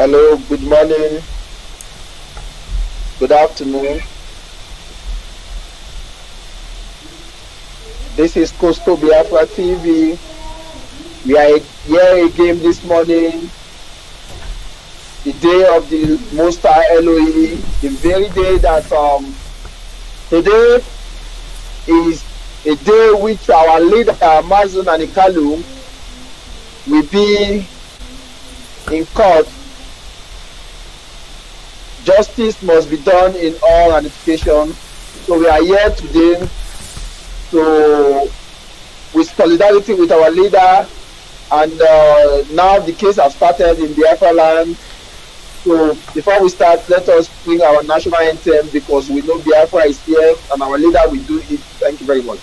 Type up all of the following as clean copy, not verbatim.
Hello, good morning, good afternoon. This is Coastal Biafra TV. We are here again this morning, the day of the Most High Elohim, the very day that today is a day which our leader mazi and kanu will be in court. Justice must be done in all ramifications. So we are here today to, with solidarity with our leader, and now the case has started in Biafra land. So before we start, let us bring our national anthem because we know Biafra is here and our leader will do it. Thank you very much.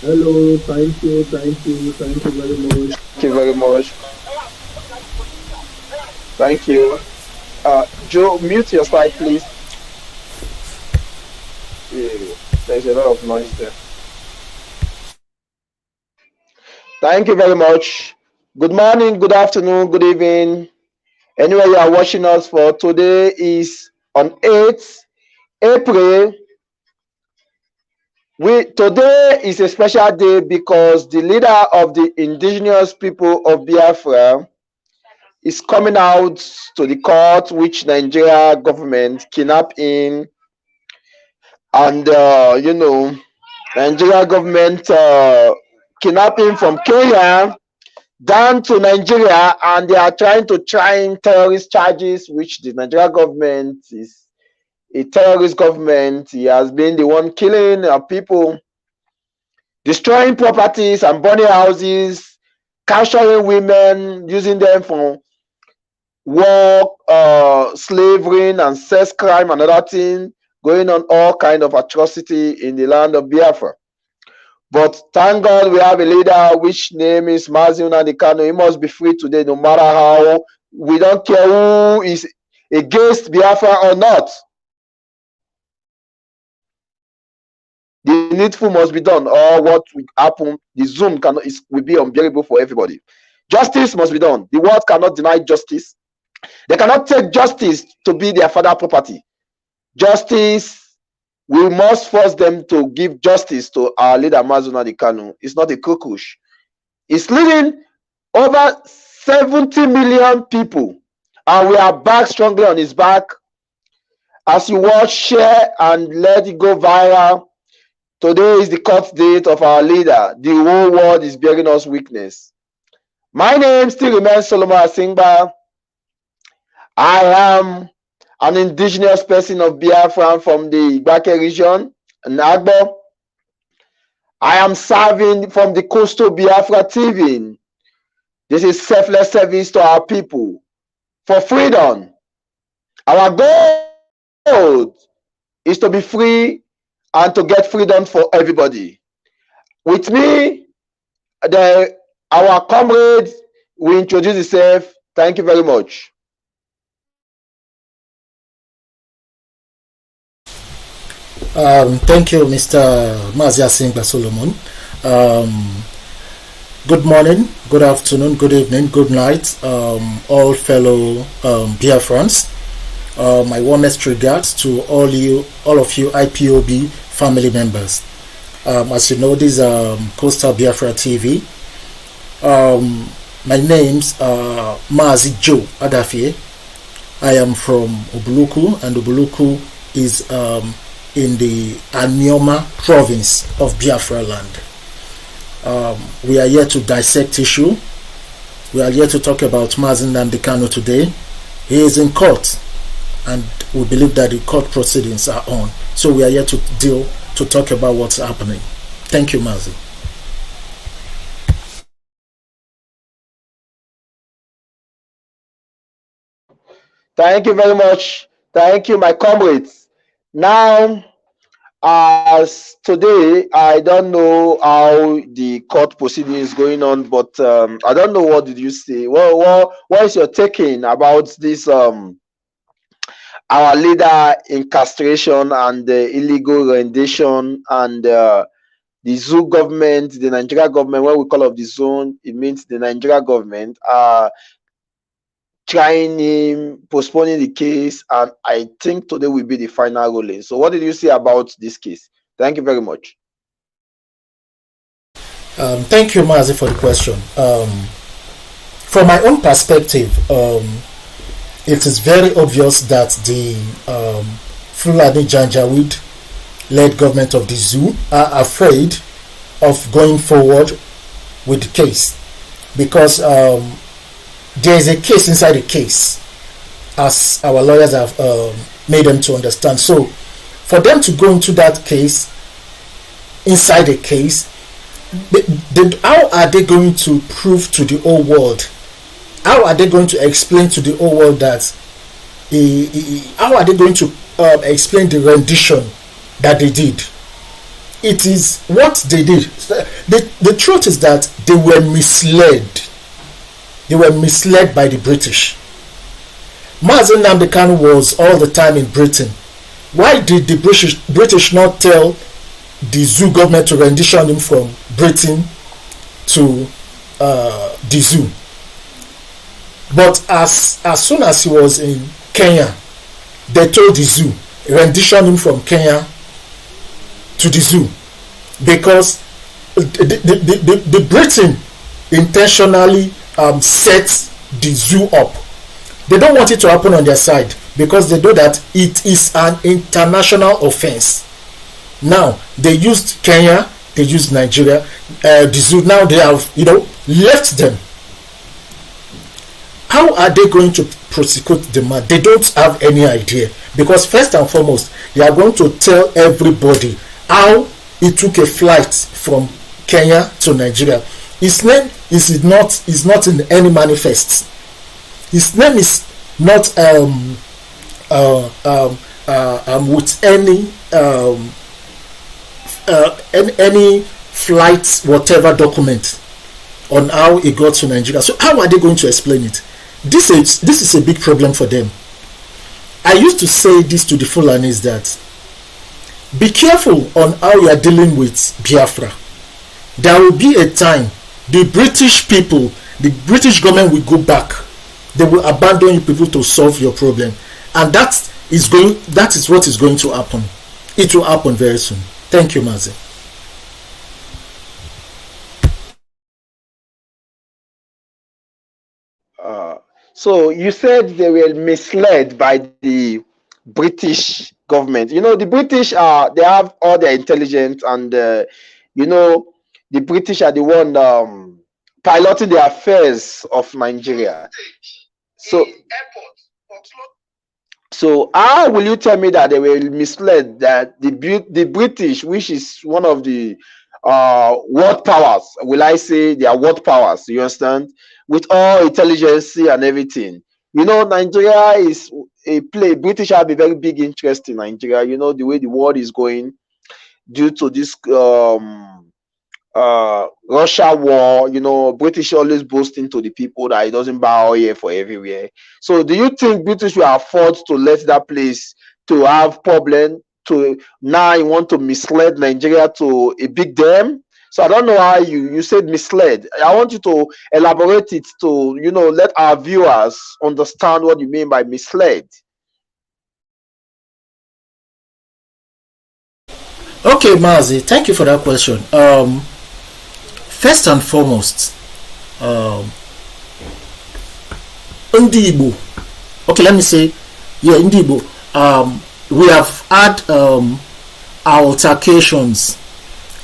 Hello, thank you very much. Thank you very much. Thank you. Joe, mute your side, please. Yeah, there's a lot of noise there. Thank you very much. Good morning, good afternoon, good evening. Anywhere you are watching us for, today is on 8th April. Today is a special day because the leader of the indigenous people of Biafra, is coming out to the court, which Nigeria government kidnapped him, and Nigeria government kidnapped him from Kenya down to Nigeria, and they are trying to try terrorist charges, which the Nigeria government is a terrorist government. He has been the one killing people, destroying properties and burning houses, capturing women, using them for war, slavery and sex crime and other things, going on all kind of atrocity in the land of Biafra. But thank God we have a leader which name is Mazi Nnamdi Kanu. He must be free today, no matter how. We don't care who is against Biafra or not. The needful must be done, or what will happen, the Zoom will be unbearable for everybody. Justice must be done. The world cannot deny justice. They cannot take justice to be their father property. Justice, we must force them to give justice to our leader Mazi Nnamdi Kanu. It's not a cockroach. It's leading over 70 million people, and we are back strongly on his back. As you watch, share, and let it go viral. Today is the court date of our leader. The whole world is bearing us witness. My name still remains Solomon Asingba. I am an indigenous person of Biafra from the Igbake region, Nagbo. I am serving from the Coastal Biafra TV. This is selfless service to our people for freedom. Our goal is to be free and to get freedom for everybody. With me, our comrade will introduce himself. Thank you very much. Thank you, Mr. Mazi Asingba Solomon. Good morning, good afternoon, good evening, good night, all fellow Biafrans. My warmest regards to all of you IPOB family members. As you know, this is Coastal Biafra TV. My name's Mazi Joe Adafie. I am from Ubuluku, and Ubuluku is in the Anioma province of Biafra land. We are here to dissect issue. We are here to talk about Mazi Nnamdi Kanu today. He is in court, and we believe that the court proceedings are on. So we are here to talk about what's happening. Thank you, Mazi. Thank you very much. Thank you, my comrades. Now, as today, I don't know how the court proceeding is going on, but I don't know, what did you say? What is your taking about this our leader incarceration and the illegal rendition, and the zoo government, the Nigeria government? When we call up the zone, it means the Nigeria government trying him, postponing the case, and I think today will be the final ruling. So what did you say about this case? Thank you very much. Thank you, Mazi, for the question. From my own perspective, it is very obvious that the Fulani Janjaweed led government of the zoo are afraid of going forward with the case, because there is a case inside a case, as our lawyers have made them to understand. So for them to go into that case, inside a case, how are they going to prove to the whole world? How are they going to explain to the whole world that how are they going to explain the rendition that they did? It is what they did. The truth is that they were misled. They were misled by the British. Mazi Nnamdi Kanu was all the time in Britain. Why did the British not tell the zoo government to rendition him from Britain to the zoo? But as soon as he was in Kenya, they told the zoo, rendition him from Kenya to the zoo, because the Britain intentionally set the zoo up. They don't want it to happen on their side because they know that it is an international offense. Now they used Kenya, they used Nigeria, the zoo. Now they have, left them. How are they going to prosecute the man? They don't have any idea, because first and foremost, they are going to tell everybody how he took a flight from Kenya to Nigeria. His name is not in any manifest. His name is not with any flight whatever document on how he got to Nigeria. So how are they going to explain it? This is a big problem for them. I used to say this to the Fulanis, that be careful on how you are dealing with Biafra. There will be a time the British people, the British government will go back. They will abandon you people to solve your problem, and that is what is going to happen. It will happen very soon. Thank you, Mazi. So you said they were misled by the British government. The British they have all their intelligence, and the British are the one piloting the affairs of Nigeria. So how will you tell me that they were misled, that the British, which is one of the world powers, will I say they are world powers, you understand, with all intelligence and everything. Nigeria is a play. British have a very big interest in Nigeria, the way the world is going due to this Russia war. British always boasting to the people that it doesn't buy oil for everywhere. So do you think British will afford to let that place to have problem, to now you want to mislead Nigeria to a big dam? So I don't know how you said misled. I want you to elaborate it to let our viewers understand what you mean by misled. Okay, Mazi, thank you for that question. First and foremost, Ndibo. Okay, let me say, Ndibo. We have had altercations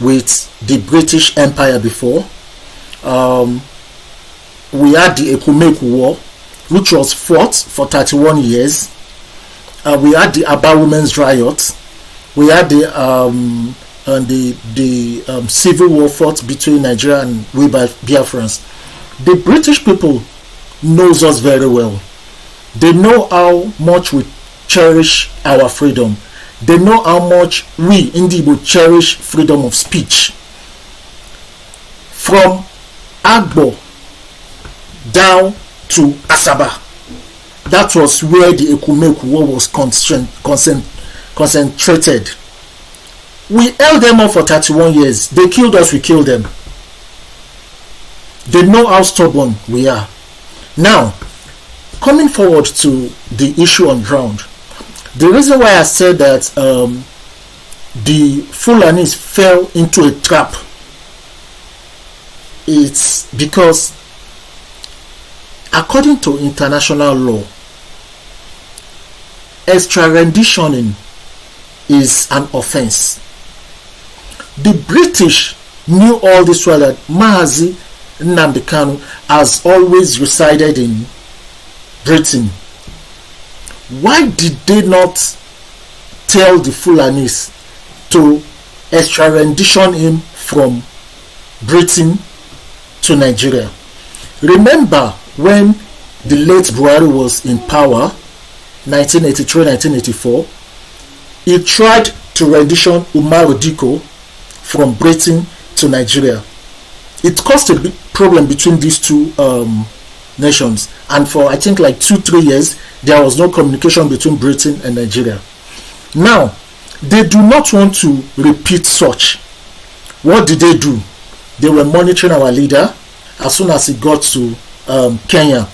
with the British Empire before. We had the Ekumeku War, which was fought for 31 years. We had the Aba Women's Riot. We had the civil war fought between Nigeria and we Biafrans. The British people knows us very well. They know how much we cherish our freedom. They know how much we Ndibo cherish freedom of speech. From Agbo down to Asaba, that was where the Ekumeku War was concentrated. We held them on for 31 years. They killed us, we killed them. They know how stubborn we are. Now, coming forward to the issue on ground, the reason why I said that the Fulanis fell into a trap, it's because according to international law, extradition is an offense. The British knew all this while that Mazi Nnamdi Kanu has always resided in Britain. Why did they not tell the Fulanis to extradition him from Britain to Nigeria? Remember when the late Buhari was in power, 1983-1984, he tried to rendition Umaru Diko from Britain to Nigeria. It caused a big problem between these two nations, and for I think like 2-3 years there was no communication between Britain and Nigeria. Now they do not want to repeat such. What did they do? They were monitoring our leader. As soon as he got to Kenya,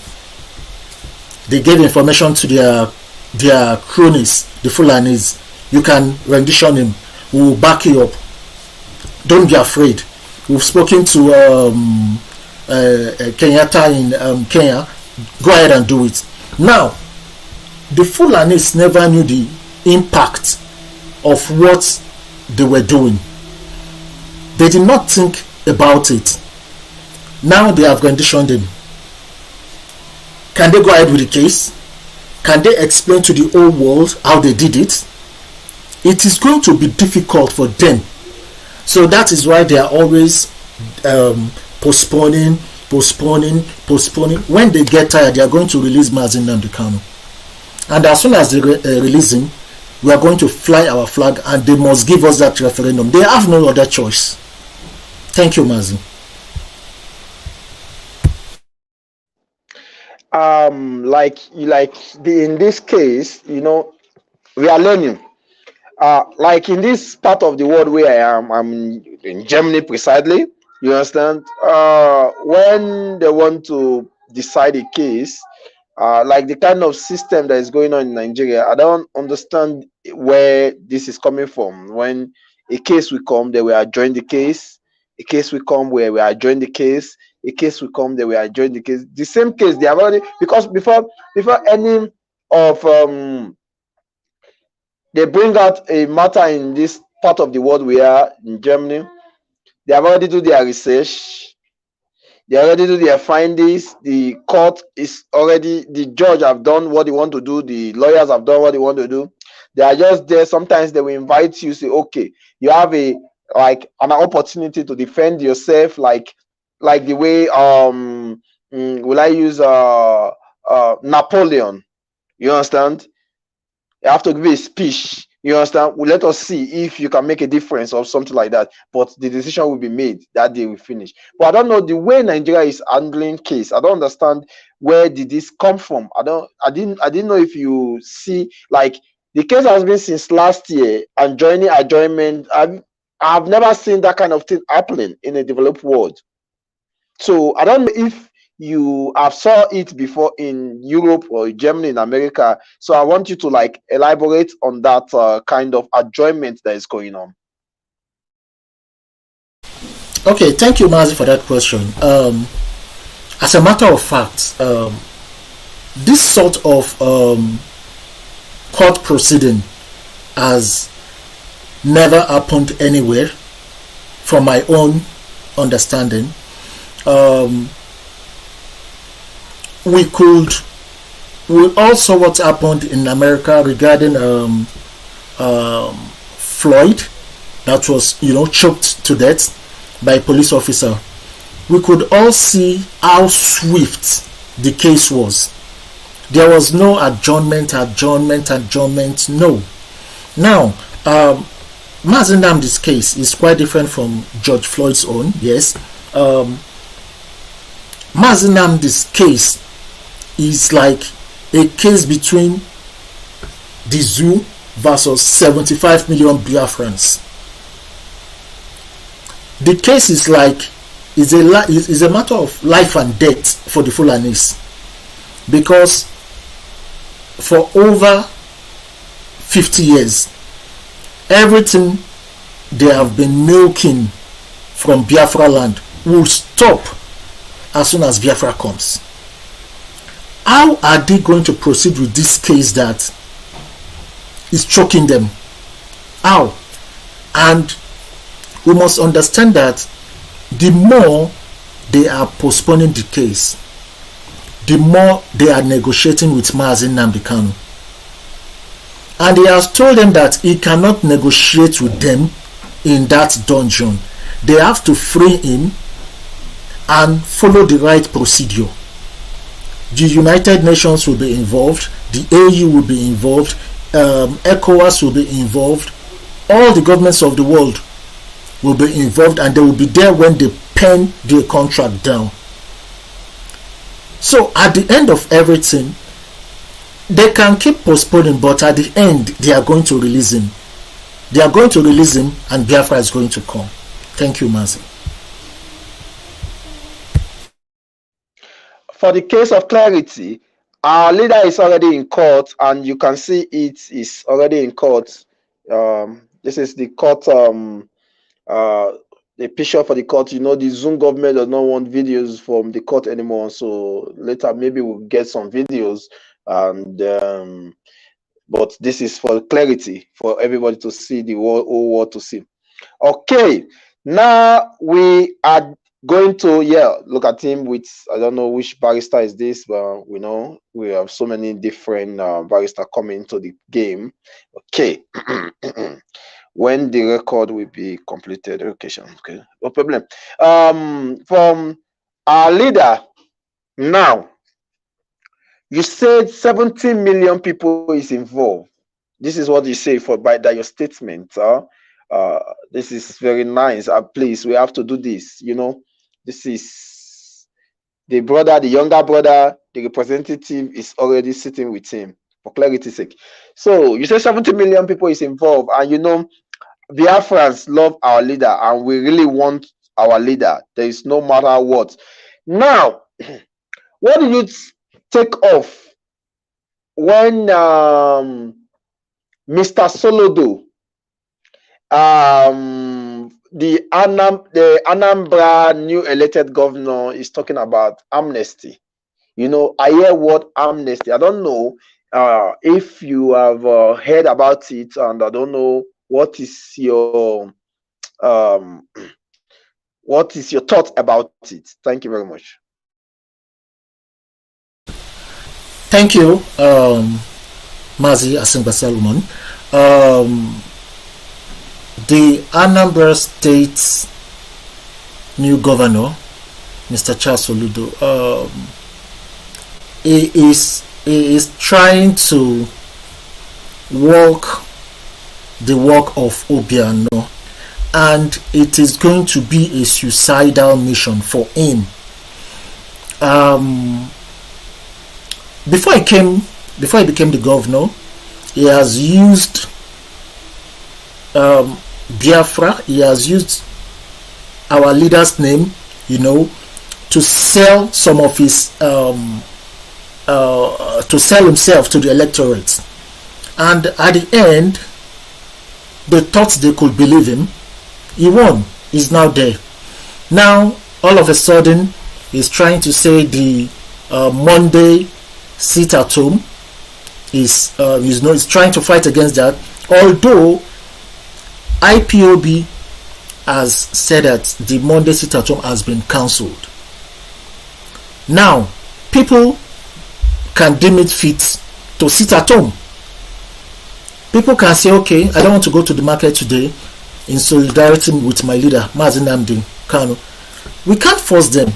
they gave information to their cronies, the Fulanis. You can rendition him. We will back you up. Don't be afraid. We've spoken to Kenyatta in Kenya. go ahead and do it. Now, the Fulanis never knew the impact of what they were doing. They did not think about it. Now they have conditioned him. Can they go ahead with the case? Can they explain to the whole world how they did it? It is going to be difficult for them. So that is why they are always postponing. When they get tired, they are going to release mazi Nnamdi. And as soon as they release him, we are going to fly our flag, and they must give us that referendum. They have no other choice. Thank you, Mazi. In this case, we are learning. Like in this part of the world where I am, I'm in Germany precisely. You understand? When they want to decide a case, like the kind of system that is going on in Nigeria, I don't understand where this is coming from. When a case will come, they will adjourn the case. A case will come where we adjourn the case. A case will come, they will adjourn the case. The same case they have already, because before any of they bring out a matter in this part of the world we are in Germany, they have already do their research. They already do their findings. The court is already, the judge have done what they want to do. The lawyers have done what they want to do. They are just there. Sometimes they will invite you, say, okay, you have an opportunity to defend yourself, like the way will I use Napoleon? You understand? You have to give a speech. You understand? Well, let us see if you can make a difference or something like that. But the decision will be made that day. We finish. But I don't know the way Nigeria is handling case. I don't understand where did this come from. I didn't know if you see, like, the case has been since last year, and joining adjournment. I've never seen that kind of thing happening in a developed world. So I don't know if you have saw it before in Europe or Germany, in America. So I want you to like elaborate on that kind of adjournment that is going on. Okay, thank you, Mazi, for that question. As a matter of fact, this sort of court proceeding has never happened anywhere, from my own understanding. We also what happened in America regarding Floyd, that was choked to death by a police officer. We could all see how swift the case was. There was no adjournment. No. Now, mazi Nnamdi's case is quite different from George Floyd's own. Yes. mazi Nnamdi's case is like a case between the zoo versus 75 million Biafrans. The case is like is a matter of life and death for the Fulanis, because for over 50 years everything they have been milking from Biafra land will stop as soon as Biafra comes. How are they going to proceed with this case that is choking them? How? And we must understand that the more they are postponing the case, the more they are negotiating with mazi Nnamdi Kanu. And he has told them that he cannot negotiate with them in that dungeon. They have to free him and follow the right procedure. The United Nations will be involved, the AU will be involved, ECOWAS will be involved, all the governments of the world will be involved, and they will be there when they pen the contract down. So at the end of everything, they can keep postponing, but at the end they are going to release him. They are going to release him, and Biafra is going to come. Thank you, Mazi. For the case of clarity, our leader is already in court, and you can see it is already in court. This is the court. the picture for the court. You know, the Zoom government does not want videos from the court anymore. So later maybe we'll get some videos, and but this is for clarity for everybody to see, the whole world to see. Okay, now we are going to look at him with, I don't know which barrister is this, but we know we have so many different barrister coming into the game. Okay. When the record will be completed. Okay, no problem. From our leader now, you said 70 million people is involved. This is what you say by your statement. This is very nice. Please, we have to do this. You know, this is the brother, the younger brother, the representative is already sitting with him, for clarity's sake. So you say 70 million people is involved, and you know, Biafrans love our leader, and we really want our leader. There is no matter what. Now, what do you take off when Mr. Solodo, the Anambra new elected governor, is talking about amnesty? You know, I hear word amnesty. I don't know if you have heard about it, and I don't know what is your thought about it. Thank you very much. Thank you, Mazi Asingba Salomon. The Anambra State new governor, Mr. Charles Soludo, he is trying to walk the work of Obiano, and it is going to be a suicidal mission for him. Before he became the governor, he has used Biafra. He has used our leader's name, you know, to sell some of his to sell himself to the electorate. And at the end, they thought they could believe him. He won. He's now there. Now, all of a sudden, he's trying to say the Monday sit at home is he's trying to fight against that. Although IPOB has said that the Monday sit at home has been cancelled. Now, people can deem it fit to sit at home. People can say, okay, I don't want to go to the market today in solidarity with my leader, mazi Nnamdi, Kanu. We can't force them.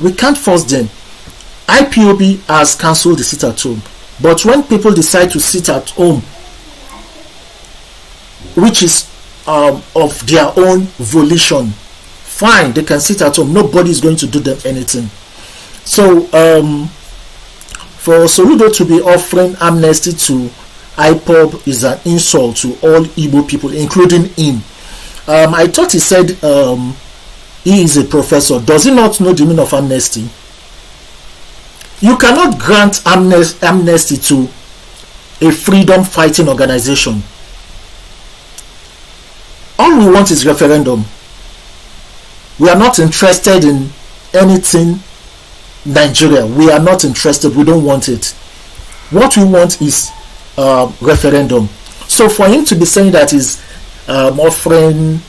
We can't force them. IPOB has cancelled the sit at home. But when people decide to sit at home, which is of their own volition, fine, they can sit at home. Nobody is going to do them anything. So, for Soludo to be offering amnesty to IPOB is an insult to all Igbo people, including him. I thought he said he is a professor. Does he not know the meaning of amnesty? You cannot grant amnesty to a freedom fighting organization. All we want is referendum. We are not interested in anything Nigeria. We are not interested. We don't want it. What we want is referendum. So for him to be saying that he's offering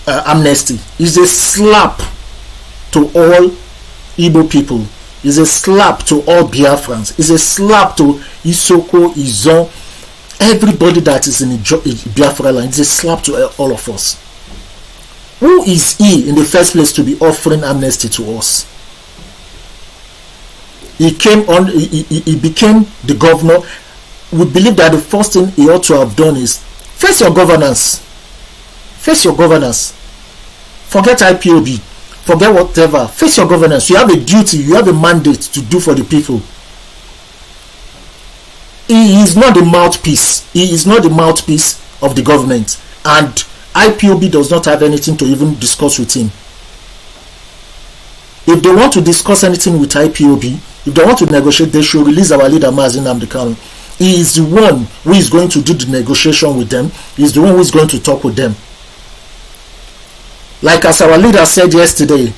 amnesty is a slap to all Igbo people, is a slap to all Biafrans, is a slap to Isoko, Izon, everybody that is in Biafra land. It's a slap to all of us. Who is he in the first place to be offering amnesty to us? He came on, he became the governor. We believe that the first thing he ought to have done is face your governance. Face your governance. Forget IPOB. Forget whatever. Face your governance. You have a duty, you have a mandate to do for the people. He is not the mouthpiece. He is not the mouthpiece of the government. And IPOB does not have anything to even discuss with him. If they want to discuss anything with IPOB, if they want to negotiate, they should release our leader, mazi Nnamdi Kanu. He is the one who is going to do the negotiation with them. He is the one who is going to talk with them. Like as our leader said yesterday,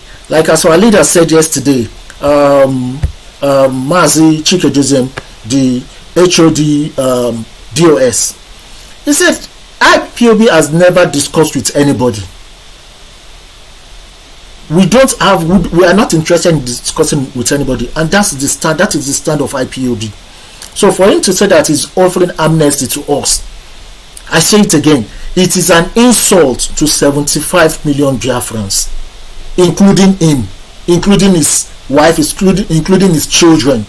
Mazi Chikejuzem, the HOD DOS, he said IPOB has never discussed with anybody. We are not interested in discussing with anybody, and that is the stand of IPOB. So for him to say that he's offering amnesty to us, I say it again, it is an insult to 75 million Biafrans, including him, including his wife, including his children.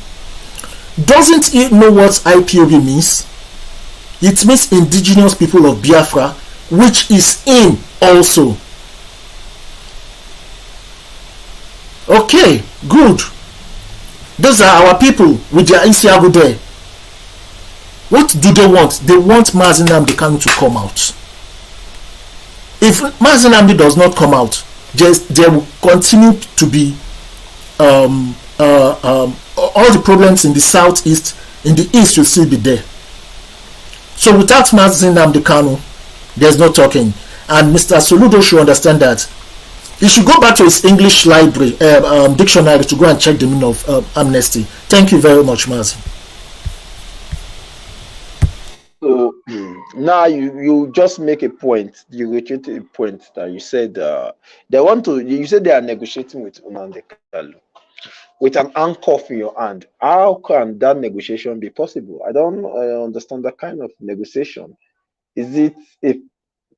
Doesn't he know what IPOB means? It means indigenous people of Biafra, which is him also. Okay, good. Those are our people with their Isiagu there. What do they want? They want Mazi Nnamdi Kanu to come out. If Mazi Nnamdi does not come out, there will continue to be all the problems in the southeast, in the east will still be there. So without Mazi Nnamdi Kanu, there's no talking. And Mr. Soludo should understand that. He should go back to his English library, dictionary, to go and check the meaning of amnesty. Thank you very much, Mazi. So now you just make a point. You reiterate a point that you said they want to. You said they are negotiating with Nnamdi Kanu with an handcuff in your hand. How can that negotiation be possible? I don't understand that kind of negotiation. Is it a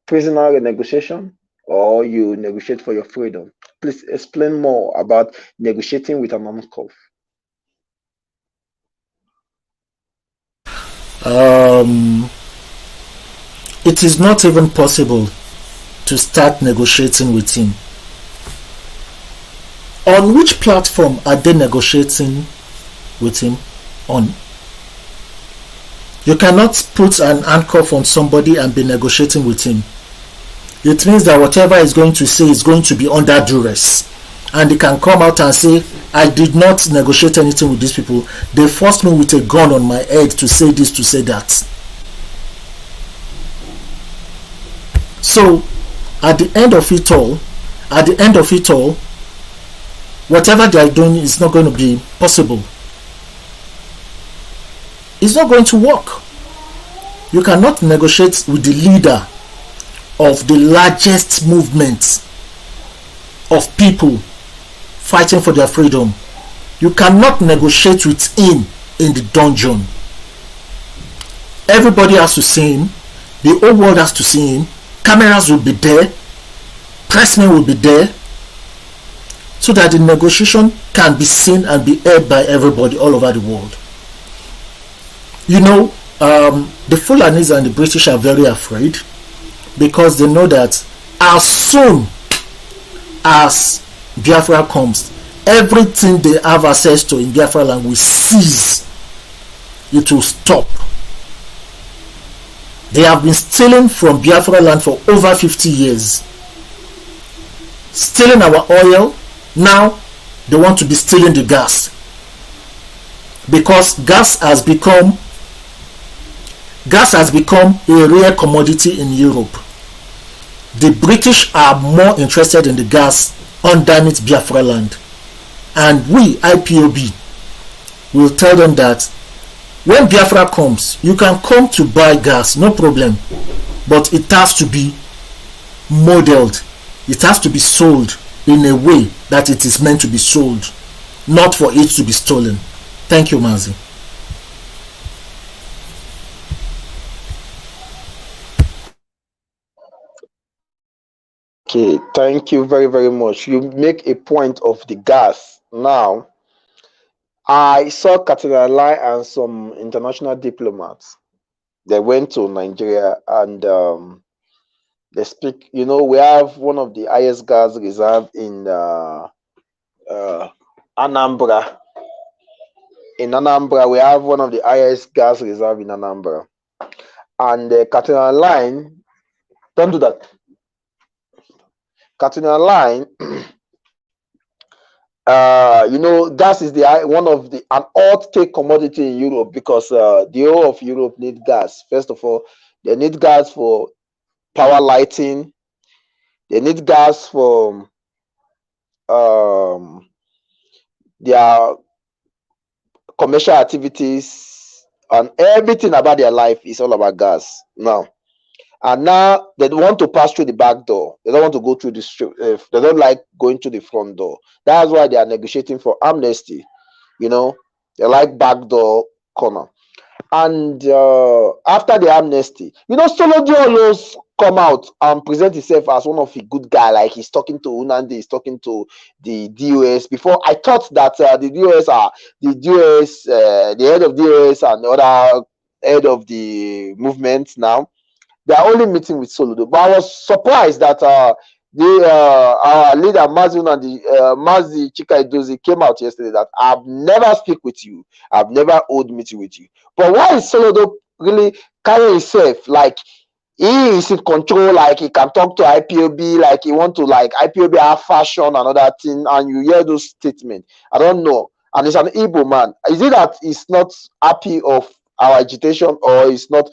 prisoner negotiation, or you negotiate for your freedom? Please explain more about negotiating with an handcuff. It is not even possible to start negotiating with him. On which platform are they negotiating with him on? You cannot put an handcuff on somebody and be negotiating with him. It means that whatever he's going to say is going to be under duress. And he can come out and say, I did not negotiate anything with these people. They forced me with a gun on my head to say this, to say that. So, at the end of it all, whatever they are doing is not going to be possible. It's not going to work. You cannot negotiate with the leader of the largest movement of people fighting for their freedom. You cannot negotiate with him in the dungeon. Everybody has to see him. The whole world has to see him. Cameras will be there. Pressmen will be there. So that the negotiation can be seen and be heard by everybody all over the world. You know, the Fulanis and the British are very afraid, because they know that as soon as Biafra comes, everything they have access to in Biafra land will cease. It will stop. They have been stealing from Biafra land for over 50 years. Stealing our oil. Now they want to be stealing the gas. Because gas has become a rare commodity in Europe. The British are more interested in the gas underneath Biafra land. And we, IPOB, will tell them that when Biafra comes, you can come to buy gas, no problem. But it has to be modeled. It has to be sold in a way that it is meant to be sold, not for it to be stolen. Thank you, Mazi. Okay, thank you very, very much. You make a point of the gas. Now, I saw Katrina Lai and some international diplomats. They went to Nigeria and they speak. You know, we have one of the highest gas reserve in Anambra. In Anambra, we have one of the highest gas reserve in Anambra. And Katrina Line, don't do that. Katrina Line, you know, gas is one of the an hot cake commodity in Europe, because the whole of Europe need gas. First of all, they need gas for power lighting. They need gas for um, their commercial activities, and everything about their life is all about gas now. And now they want to pass through the back door. They don't want to go through the street. They don't like going to the front door. That's why they are negotiating for amnesty. You know, they like back door corner. And after the amnesty, Solojo always come out and present himself as one of a good guy, like he's talking to Nnamdi, he's talking to the DOS. Before, I thought that the DOS are the head of DOS and the other head of the movement now. They are only meeting with Soludo. But I was surprised that our leader Mazi and the Mazi Chika Edozi came out yesterday that I've never speak with you, I've never hold meeting with you. But why is Soludo really carrying himself like he is in control, like he can talk to IPOB, like he want to like IPOB have fashion and other thing, and you hear those statements? I don't know. And he's an Igbo man. Is it that he's not happy of our agitation, or it's not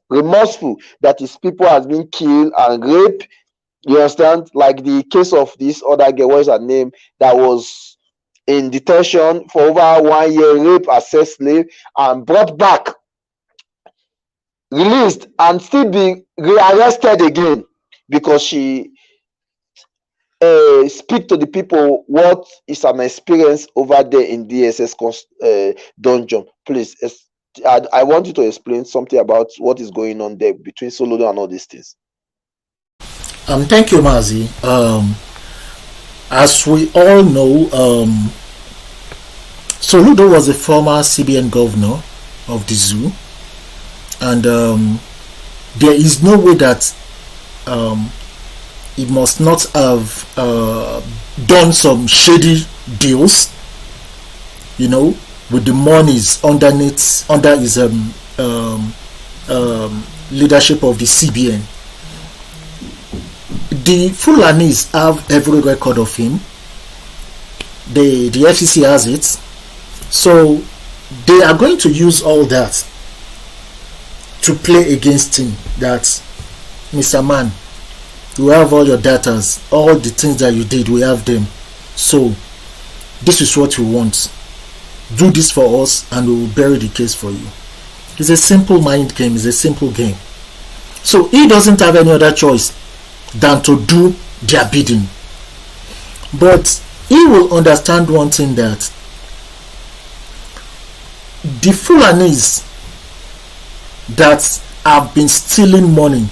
remorseful that his people has been killed and raped? You understand? Like the case of this other girl, what is her name, that was in detention for over 1 year, raped as sex slave, and brought back, released, and still be rearrested again because she speak to the people what is an experience over there in DSS dungeon. Please, I want you to explain something about what is going on there between Soludo and all these things. Thank you, Mazi. As we all know, Soludo was a former CBN governor of the zoo, and there is no way that he must not have done some shady deals, with the monies under his leadership of the CBN. The Fulanis have every record of him. The FCC has it, so they are going to use all that to play against him. That, Mr. Man, we have all your data, all the things that you did, we have them. So this is what we want. Do this for us, and we will bury the case for you. It's a simple mind game. It's a simple game. So he doesn't have any other choice than to do their bidding. But he will understand one thing, that the Fulanis that have been stealing money,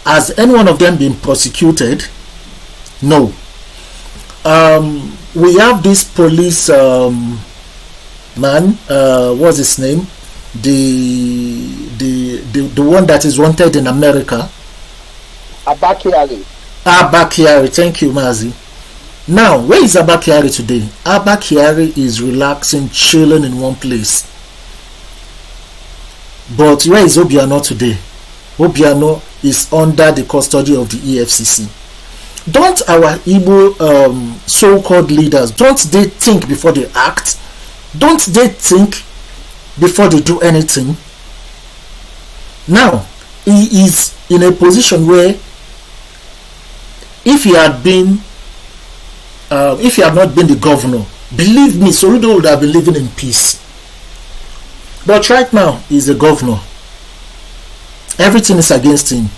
has any one of them been prosecuted? No. We have this police man, what's his name? The one that is wanted in America. Abakiari. Thank you, Mazi. Now, where is Abakiari today? Abakiari is relaxing, chilling in one place. But where is Obiano today? Obiano is under the custody of the EFCC. Don't our Igbo so-called leaders, don't they think before they act? Don't they think before they do anything? Now, he is in a position where if he had not been the governor, believe me, Soludo would have been living in peace. But right now, he's a governor. Everything is against him.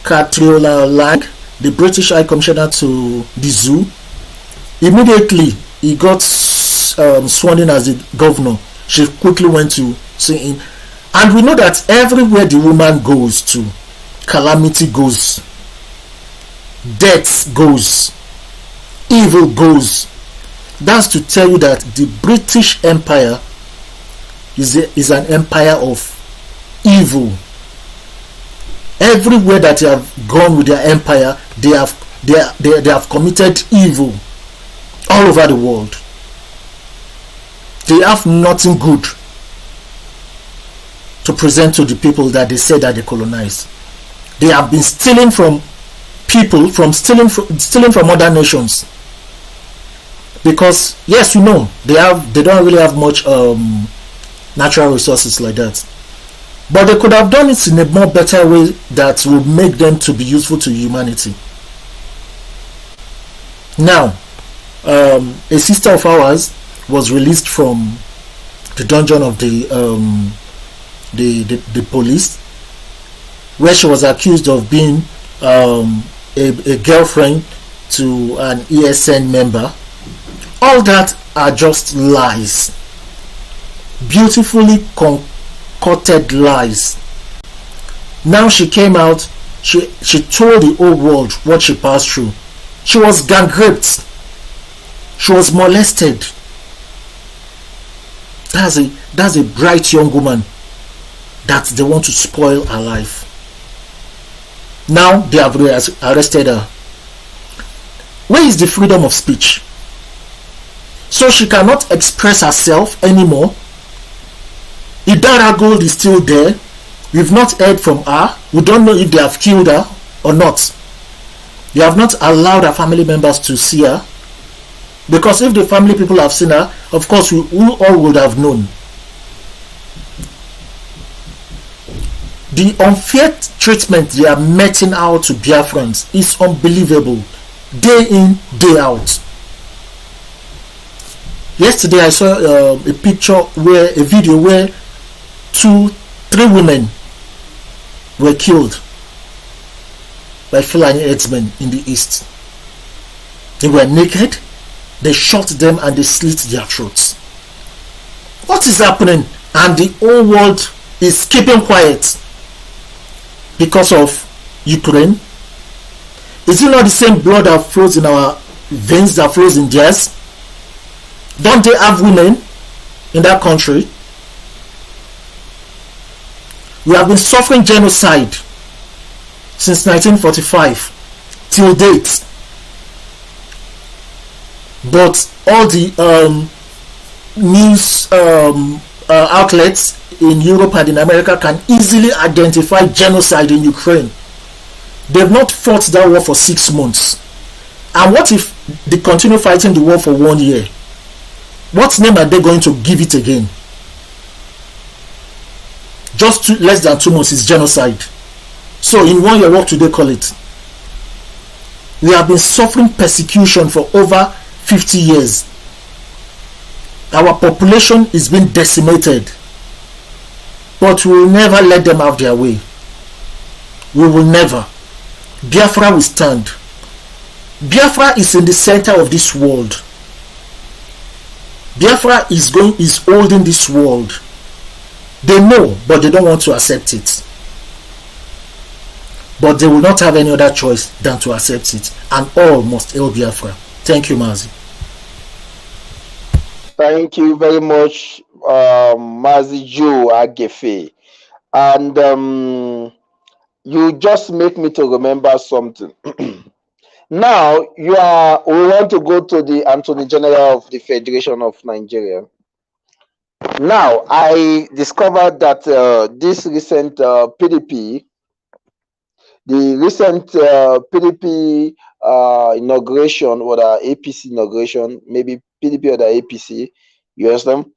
Catriona Lang, the British High Commissioner to the zoo, immediately he got sworn in as the governor. She quickly went to see him. And we know that everywhere the woman goes to, calamity goes, death goes, evil goes. That's to tell you that the British Empire is an empire of evil. Everywhere that they have gone with their empire, they have committed evil all over the world. They have nothing good to present to the people that they say that they colonize. They have been stealing from people, stealing from other nations. Because yes, they don't really have much natural resources like that. But they could have done it in a more better way that would make them to be useful to humanity. Now, a sister of ours was released from the dungeon of the police, where she was accused of being a girlfriend to an ESN member. All that are just lies, beautifully concocted lies. Now she came out, she told the whole world what she passed through. She was gang raped, she was molested. That's a bright young woman that they want to spoil her life. Now they have arrested her. Where is the freedom of speech? So she cannot express herself anymore. Idara Gold is still there. We've not heard from her. We don't know if they have killed her or not. They have not allowed her family members to see her. Because if the family people have seen her, of course we all would have known. The unfair treatment they are meting out to Biafrans is unbelievable. Day in, day out. Yesterday I saw a video where 3 women were killed by Fulani herdsmen in the east. They were naked, they shot them and they slit their throats. What is happening? And the whole world is keeping quiet because of Ukraine. Is it not the same blood that flows in our veins that flows in theirs? Don't they have women in that country? We have been suffering genocide since 1945 till date. But all the news outlets in Europe and in America can easily identify genocide in Ukraine. They've not fought that war for 6 months. And what if they continue fighting the war for 1 year? What name are they going to give it again? Just less than 2 months is genocide. So in 1 year, what do they call it? We have been suffering persecution for over 50 years. Our population is being decimated. But we will never let them have their way. We will never. Biafra will stand. Biafra is in the center of this world. Biafra is holding this world. They know, but they don't want to accept it. But they will not have any other choice than to accept it. And all must hail Biafra. Thank you, Mazi. Thank you very much, Mazi Joe Agefe. And you just make me to remember something. Now we want to go to the Attorney General of the Federation of Nigeria. Now I discovered that this recent PDP, the recent PDP inauguration, or the APC inauguration, maybe PDP or the APC, you understand?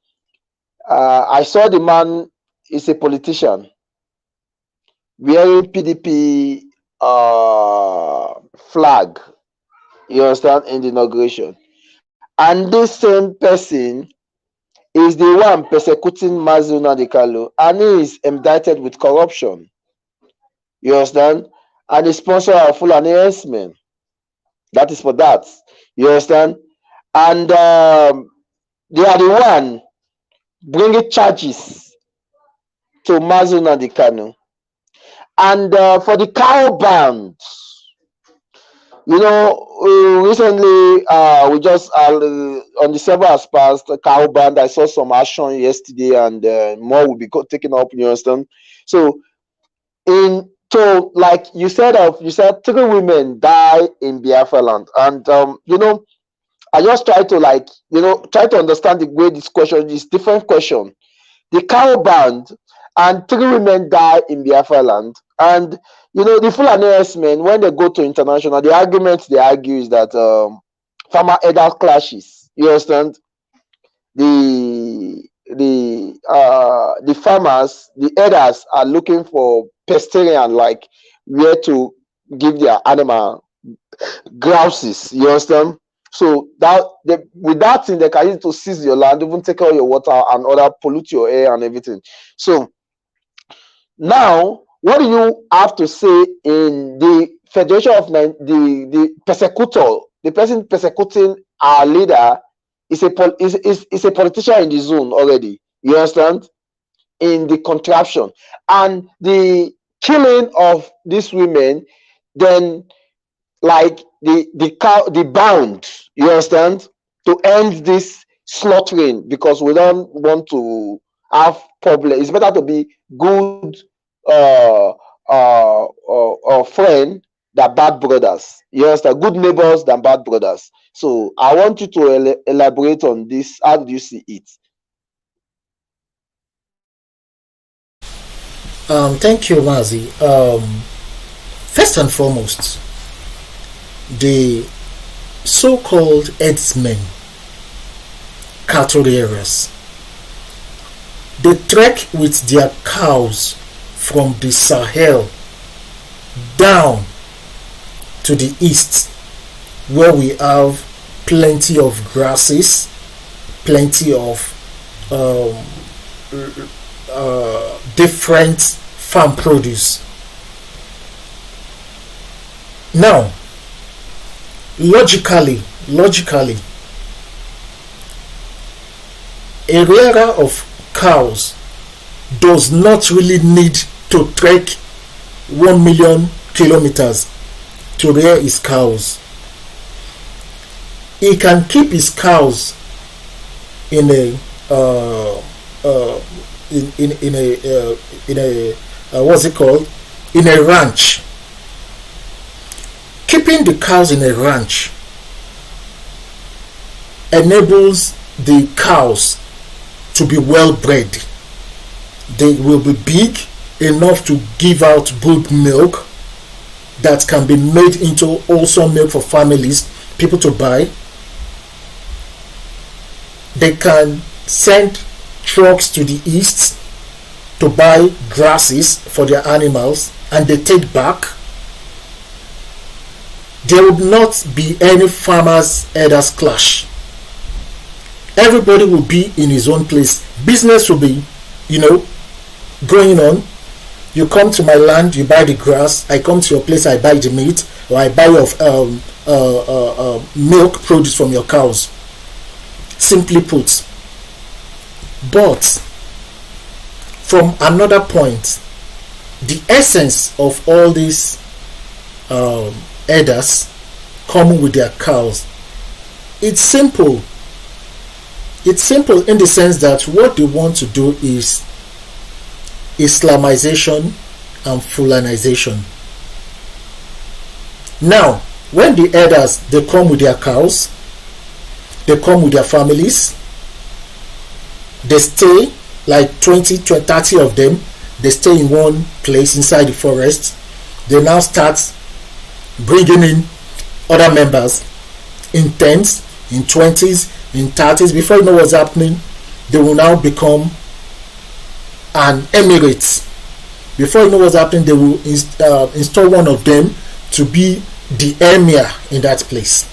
I saw the man is a politician wearing PDP flag, you understand, in the inauguration. And this same person is the one persecuting Mazi Nnamdi, and he is indicted with corruption, you understand, and the sponsor of Fulani herdsmen. That is for that, you understand. And they are the one bringing charges to Mazi Nnamdi. And for the cow band, you know, recently we just on December has passed, the cow band. I saw some action yesterday, and more will be taken up. You understand? So, like you said, 3 women die in Biafra land, and you know, I just try to understand the way this question is different question. The cow band and 3 women die in Biafra land. And you know, the Fulani herdsmen, when they go to international, the argument they argue is that farmer elder clashes. You understand? The farmers, the herders are looking for pesterian, like where to give their animal grouses. You understand? So that with that thing, they can use it to seize your land, even take all your water and other pollute your air and everything. So now, what do you have to say in the Federation of the persecutor, the person persecuting our leader is a politician in the zone already. You understand? In the contraption and the killing of these women, then like the bound, you understand, to end this slaughtering, because we don't want to have problem. It's better to be good friend than bad brothers. You understand? Good neighbors than bad brothers. So I want you to elaborate on this. How do you see it? Thank you, Mazi. First and foremost, the so-called herdsmen, cattle rearers, they trek with their cows from the Sahel down to the east, where we have plenty of grasses, plenty of different farm produce. Now, logically, a rearer of cows does not really need to trek 1 million kilometers to rear his cows. He can keep his cows in a what's it called, in a ranch. Keeping the cows in a ranch enables the cows to be well bred. They will be big enough to give out good milk that can be made into wholesome milk for families, people to buy. They can send trucks to the east to buy grasses for their animals, and they take back. There would not be any farmers herders clash. Everybody will be in his own place. Business will be, going on. You come to my land, you buy the grass. I come to your place, I buy the meat, or I buy your milk produce from your cows. Simply put. But from another point, the essence of all these herders coming with their cows, it's simple. It's simple in the sense that what they want to do is Islamization and Fulanization. Now, when the herders, they come with their cows, they come with their families, they stay like 20, 30 of them, they stay in one place inside the forest. They now start bringing in other members in 10s, in 20s, in 30s. Before you know what's happening, they will now become an emirate. Before you know what's happening, they will install one of them to be the emir in that place.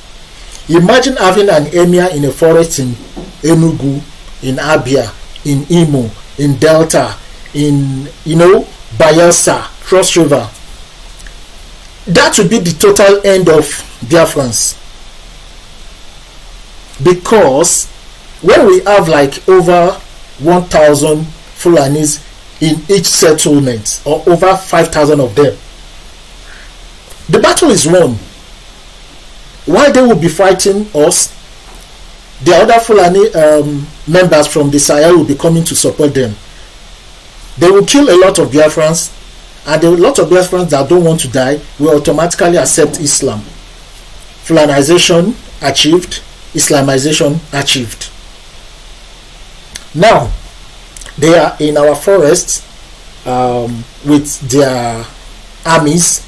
Imagine having an emir in a forest in Enugu, in Abia, in Imo, in Delta, in Bayelsa, Cross River. That would be the total end of Biafrans. Because when we have like over 1,000 Fulanis in each settlement, or over 5,000 of them, the battle is won. While they will be fighting us, the other Fulani members from the Sahel will be coming to support them. They will kill a lot of Biafrans, and a lot of Biafrans that don't want to die will automatically accept Islam. Fulanization achieved, Islamization achieved. Now, they are in our forests with their armies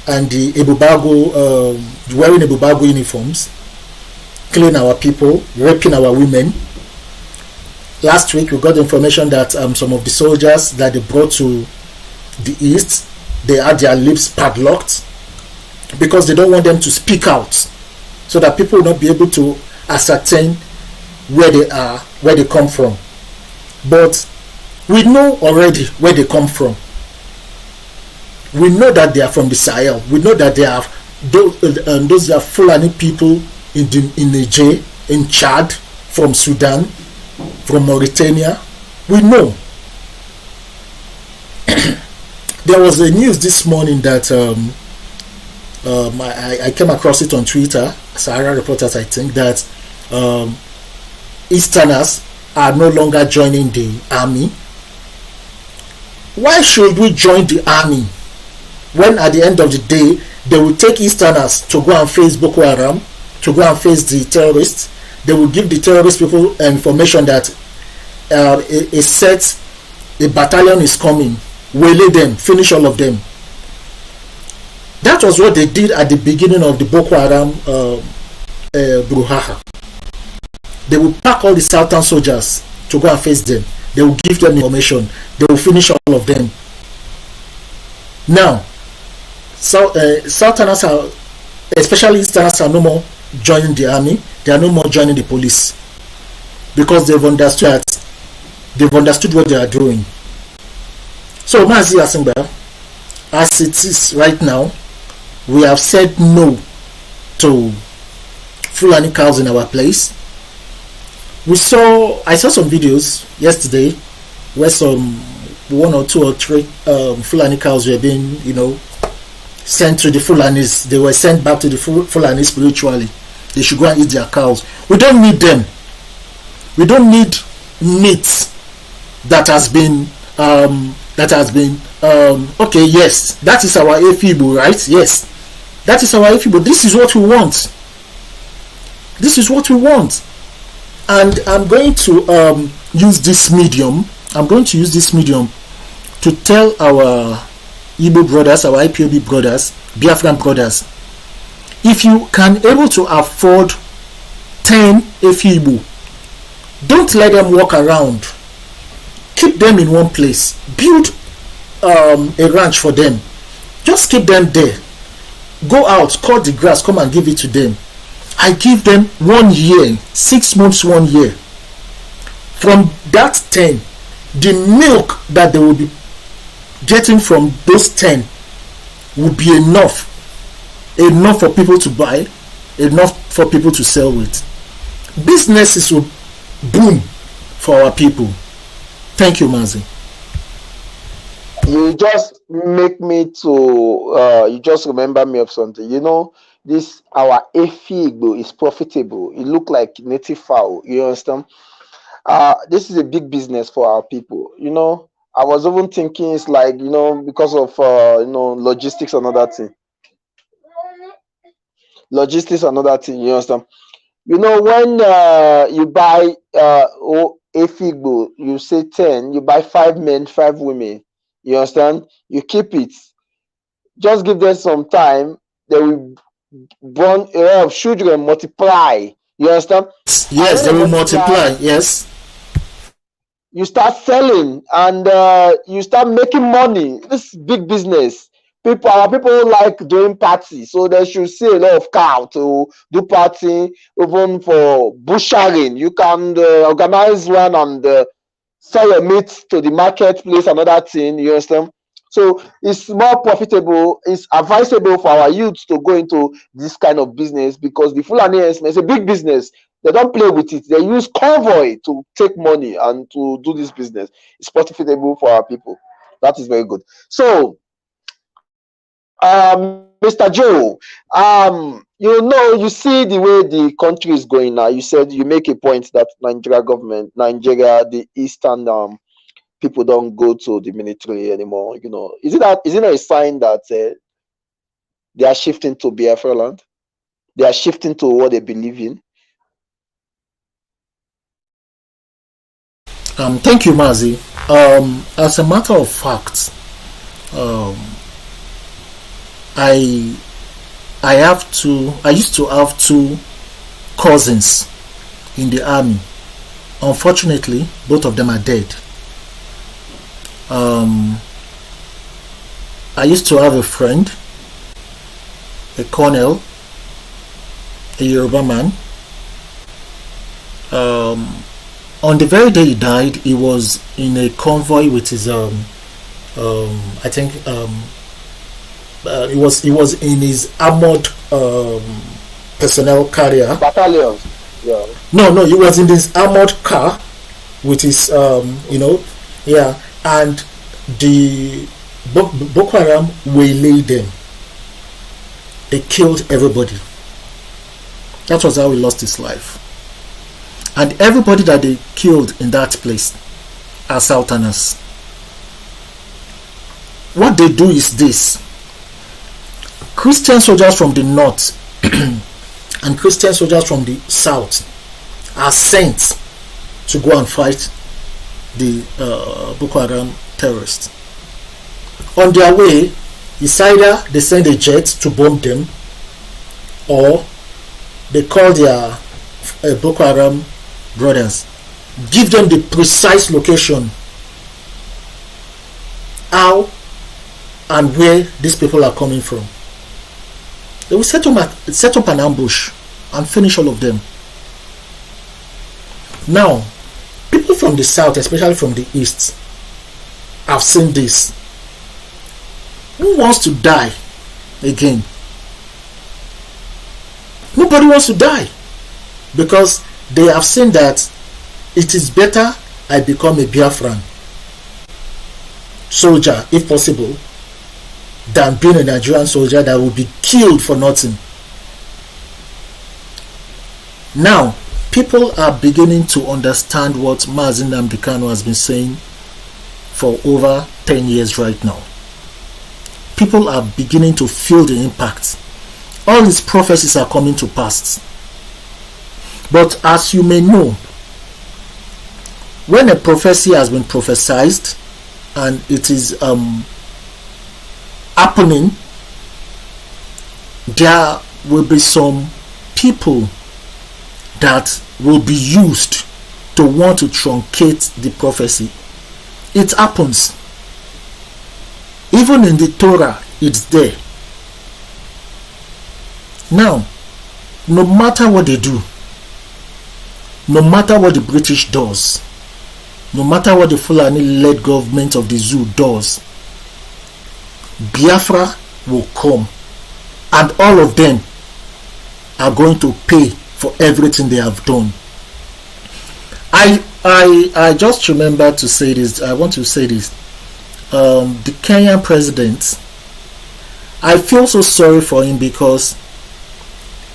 and the Ebubago, wearing Ebubago uniforms, killing our people, raping our women. last week we got information that some of the soldiers that they brought to the east, they had their lips padlocked because they don't want them to speak out, so that people will not be able to ascertain where they are, where they come from. But we know already where they come from. We know that they are from the Sahel. We know that they are those are Fulani people in Niger, in Chad, from Sudan, from Mauritania. We know. There was a news this morning that I came across it on Twitter, Sahara Reporters, I think, that Easterners are no longer joining the army. Why should we join the army when at the end of the day they will take Easterners to go and face Boko Haram, to go and face the terrorists? They will give the terrorist people information that a battalion is coming, waylay them, finish all of them. That was what they did at the beginning of the Boko Haram brouhaha. They will pack all the Southern soldiers to go and face them. They will give them information. They will finish all of them. Now, Southerners are, especially Easterners, are no more joining the army. They are no more joining the police because they've understood what they are doing. So, Mazi Asingba, as it is right now, we have said no to Fulani cows in our place. I saw some videos yesterday where one or two or three Fulani cows were being, sent to the Fulanis. They were sent back to the Fulani spiritually. They should go and eat their cows. We don't need them. We don't need meat that has been okay, yes, that is our AFIBO, right? Yes, that is our AFIBO. This is what we want. This is what we want. And I'm going to use this medium. I'm going to use this medium to tell our Igbo brothers, our IPOB brothers, Biafran brothers, if you can able to afford 10 AFIBO, don't let them walk around. Keep them in one place. Build a ranch for them. Just keep them there. Go out, cut the grass, come and give it to them. I give them 1 year, 6 months, 1 year. From that 10, the milk that they will be getting from those 10 will be enough for people to buy, enough for people to sell with. Businesses will boom for our people. Thank you, Mazi. You just make me to you just remember me of something. This our Igbo is profitable. It look like native fowl. You understand? This is a big business for our people. I was even thinking it's like because of logistics and other thing. Logistics and other thing. You understand? When you buy Igbo, you say 10. You buy 5 men, 5 women. You understand? You keep it. Just give them some time. They will born a lot of children, multiply. You understand? Yes, they will multiply. Yes. You start selling and you start making money. This is big business. Our people like doing parties, so they should see a lot of cow to do party, even for butchering. You can organize one and sell your meat to the marketplace, another thing. You understand? So it's more profitable. It's advisable for our youth to go into this kind of business because the Fulani is a big business. They don't play with it. They use convoy to take money and to do this business. It's profitable for our people. That is very good. So, Mr. Joe, you see the way the country is going now. You said you make a point that Nigeria, the Eastern people don't go to the military anymore. Is it a sign that they are shifting to Biafra land? They are shifting to what they believe in. Thank you, Mazi. As a matter of fact, I used to have 2 cousins in the army. Unfortunately, both of them are dead. Um, I used to have a friend, a colonel, a Yoruba man. On the very day he died, he was in a convoy with his I think he was in his armored personnel carrier. Battalions. Yeah. No, he was in this armored car with his yeah, and the Boko Haram waylaid them. They killed everybody. That was how he lost his life. And everybody that they killed in that place are Southerners. What they do is this: Christian soldiers from the north and Christian soldiers from the south are sent to go and fight the Boko Haram terrorists. On their way, it's either they send a jet to bomb them, or they call their Boko Haram brothers, give them the precise location, how and where these people are coming from. They will set up an ambush and finish all of them. Now, people from the south, especially from the east, have seen this. Who wants to die again? Nobody wants to die, because they have seen that it is better I become a Biafran soldier, if possible, than being a Nigerian soldier that will be killed for nothing. Now, people are beginning to understand what Mazi Nnamdi Kanu has been saying for over 10 years right now. People are beginning to feel the impact. All his prophecies are coming to pass. But as you may know, when a prophecy has been prophesied and it is happening, there will be some people that will be used to want to truncate the prophecy. It happens. Even in the Torah, it's there. Now, no matter what they do, no matter what the British does, no matter what the Fulani-led government of the zoo does, Biafra will come, and all of them are going to pay for everything they have done. I just remember to say this. I want to say this. The Kenyan president, I feel so sorry for him, because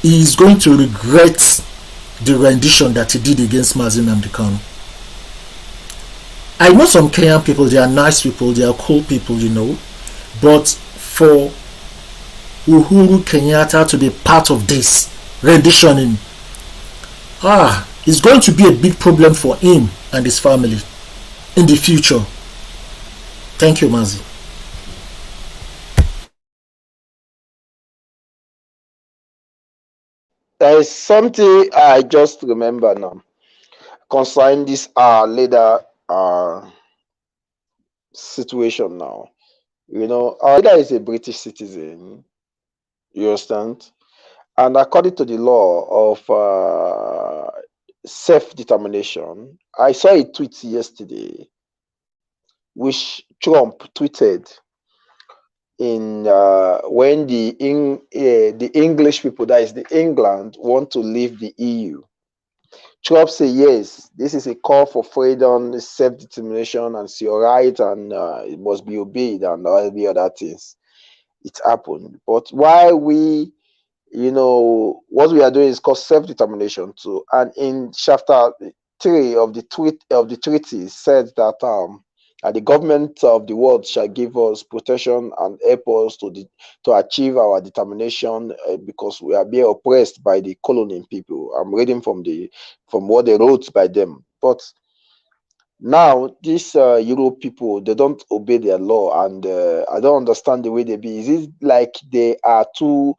he is going to regret the rendition that he did against Mazi Nnamdi Kanu. I know some Kenyan people, they are nice people, they are cool people, but for Uhuru Kenyatta to be part of this renditioning, it's going to be a big problem for him and his family in the future. Thank you, Mazi. There is something I just remember now concerning this leader situation now. Our leader is a British citizen. You understand? And according to the law of self-determination, I saw a tweet yesterday which Trump tweeted in when the English people, that is the England, want to leave the EU. Trump say yes, this is a call for freedom, self-determination, and it's your right, and it must be obeyed, and all the other things. It happened, but why we, what we are doing is called self-determination too. And in chapter 3 of the treaty said that and the government of the world shall give us protection and help us to achieve our determination, because we are being oppressed by the colony people. I'm reading from what they wrote by them. But now these Europe people, they don't obey their law, and I don't understand the way they be. Is it like they are too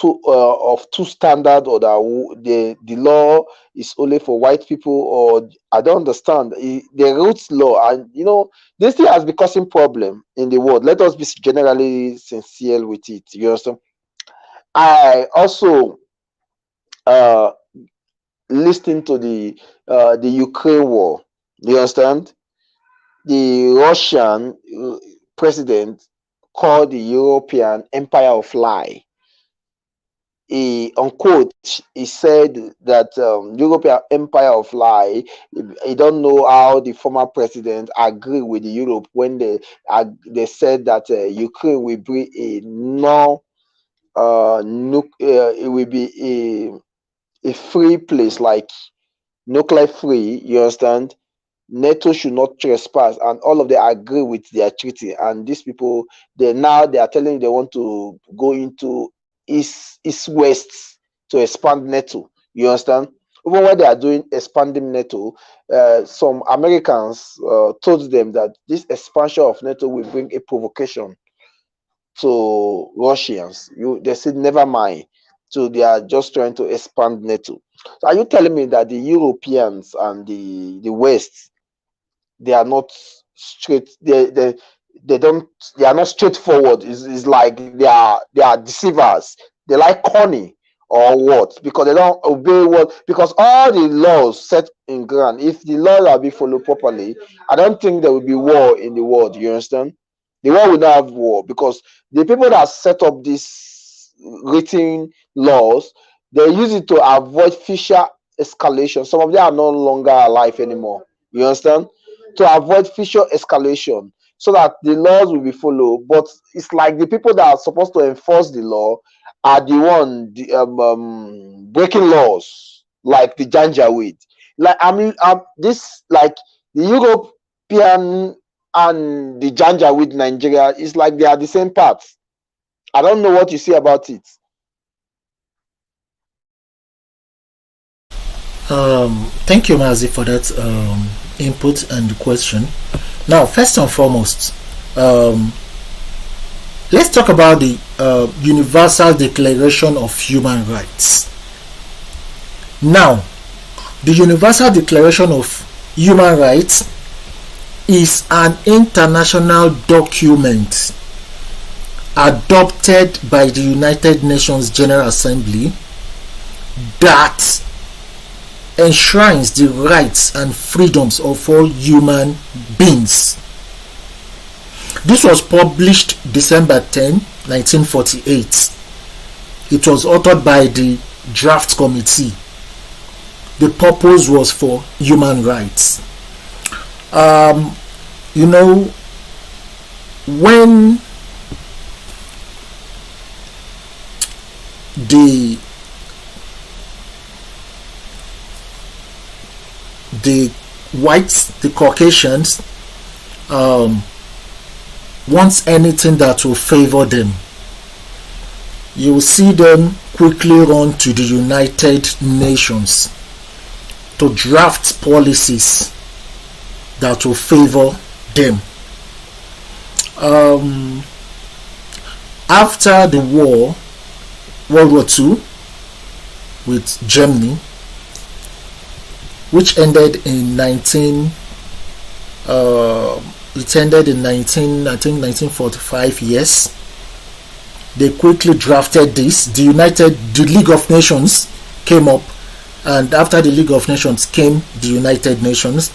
two standard, or that the law is only for white people, or I don't understand the roots law. And this thing has been causing problem in the world. Let us be generally sincere with it. You understand? I also uh listening to the Ukraine war. You understand? The Russian president called the European empire of lie. He unquote he said that European empire of lie. He don't know how the former president agree with Europe when they said that Ukraine will be a no it will be a free place, like nuclear free. You understand? NATO should not trespass, and all of them agree with their treaty. And these people, they are telling you they want to go into east west to expand NATO. You understand? Even when they are doing expanding NATO, some Americans told them that this expansion of NATO will bring a provocation to Russians. They said never mind. So they are just trying to expand NATO. So are you telling me that the Europeans and the West, they are not straight, they are not straightforward? Is like they are deceivers, they like corny, or what? Because they don't obey what, because all the laws set in ground, if the laws are being followed properly, I don't think there will be war in the world. You understand? The world will not have war, because the people that set up these written laws, they use it to avoid future escalation. Some of them are no longer alive anymore. You understand? To avoid future escalation, so that the laws will be followed. But it's like the people that are supposed to enforce the law are the one breaking laws, like the Janjaweed. Like I mean, this like the European and the Janjaweed Nigeria is like they are the same parts. I don't know what you see about it. Thank you, Mazi, for that input and question. Now, first and foremost, um, let's talk about the Universal Declaration of Human Rights. Now, the Universal Declaration of Human Rights is an international document adopted by the United Nations General Assembly that enshrines the rights and freedoms of all human beings. This was published December 10, 1948. It was authored by the draft committee. The purpose was for human rights. You know, when the whites, the Caucasians, wants anything that will favor them, you will see them quickly run to the United Nations to draft policies that will favor them. After the war, World War II, with Germany, which ended in 1945. Yes, they quickly drafted this. The League of Nations came up, and after the League of Nations came the United Nations,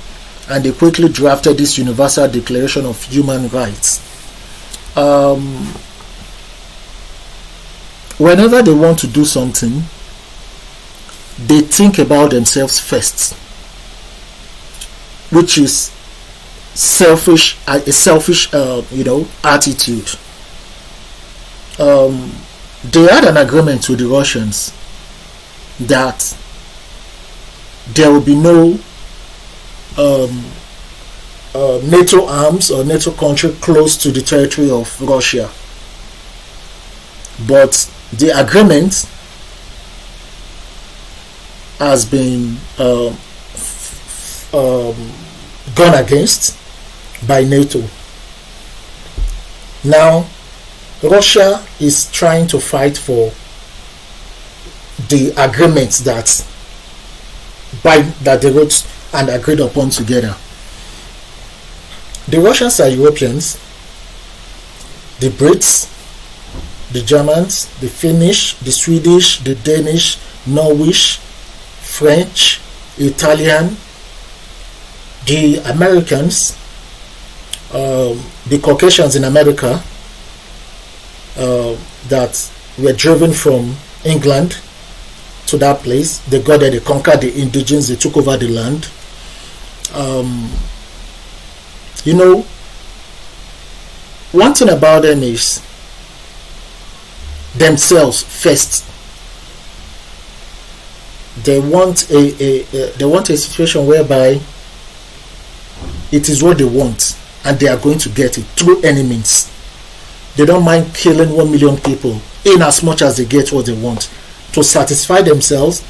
and they quickly drafted this Universal Declaration of Human Rights. Whenever they want to do something, they think about themselves first, which is a selfish attitude. They had an agreement with the Russians that there will be no NATO arms or NATO country close to the territory of Russia. But the agreement has been gone against by NATO. Now, Russia is trying to fight for the agreements that they wrote and agreed upon together. The Russians are Europeans, the Brits, the Germans, the Finnish, the Swedish, the Danish, Norwegian, French, Italian, the Americans, the Caucasians in America that were driven from England to that place. They got there, they conquered the indigens, they took over the land. One thing about them is themselves first. They want a situation whereby it is what they want and they are going to get it through any means. They don't mind killing 1 million people in as much as they get what they want to satisfy themselves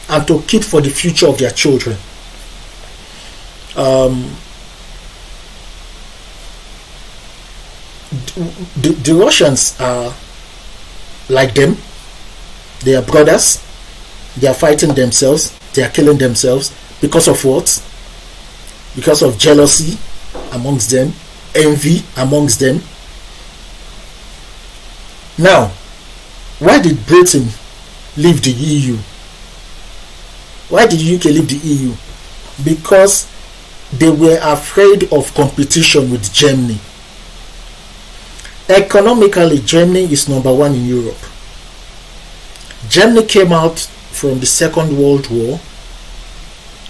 and to keep for the future of their children. The Russians are like them. They are brothers. They are fighting themselves. They are killing themselves. Because of what? Because of jealousy amongst them, envy amongst them. Now, why did Britain leave the EU? Why did UK leave the EU? Because they were afraid of competition with Germany. Economically, Germany is number one in Europe. Germany came out from the Second World War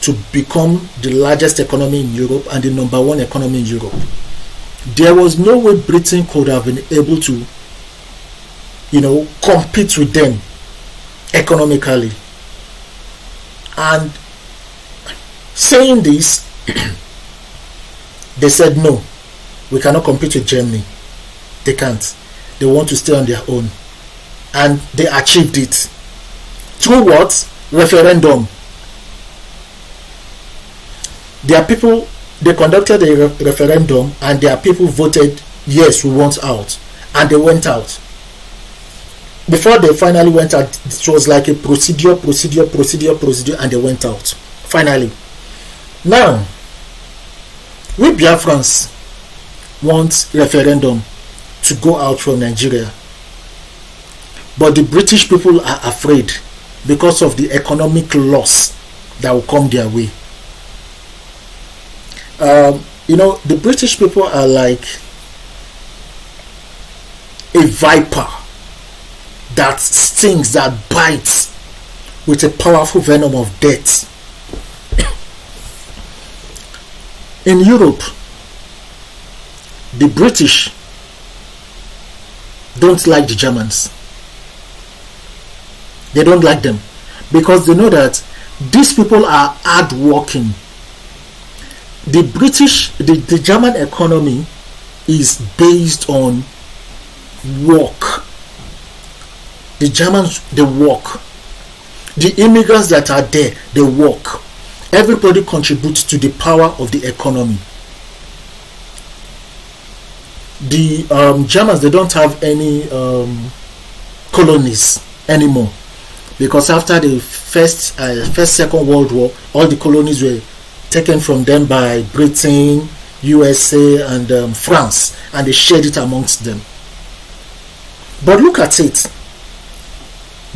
to become the largest economy in Europe and the number one economy in Europe. There was no way Britain could have been able to, compete with them economically. And saying this, they said, no, we cannot compete with Germany. They can't. They want to stay on their own. And they achieved it. Through what? Referendum. Their people, they conducted a referendum and their people voted, yes, we want out. And they went out. Before they finally went out, it was like a procedure, and they went out. Finally. Now, we Biafrans want referendum to go out from Nigeria. But the British people are afraid because of the economic loss that will come their way. The British people are like a viper that stings, that bites with a powerful venom of death. In Europe, the British don't like the Germans. They don't like them because they know that these people are hardworking. The German economy is based on work. The Germans, they work. The immigrants that are there, they work. Everybody contributes to the power of the economy. The Germans, they don't have any colonies anymore because after the Second World War, all the colonies were taken from them by Britain, USA, and France, and they shared it amongst them. But look at it.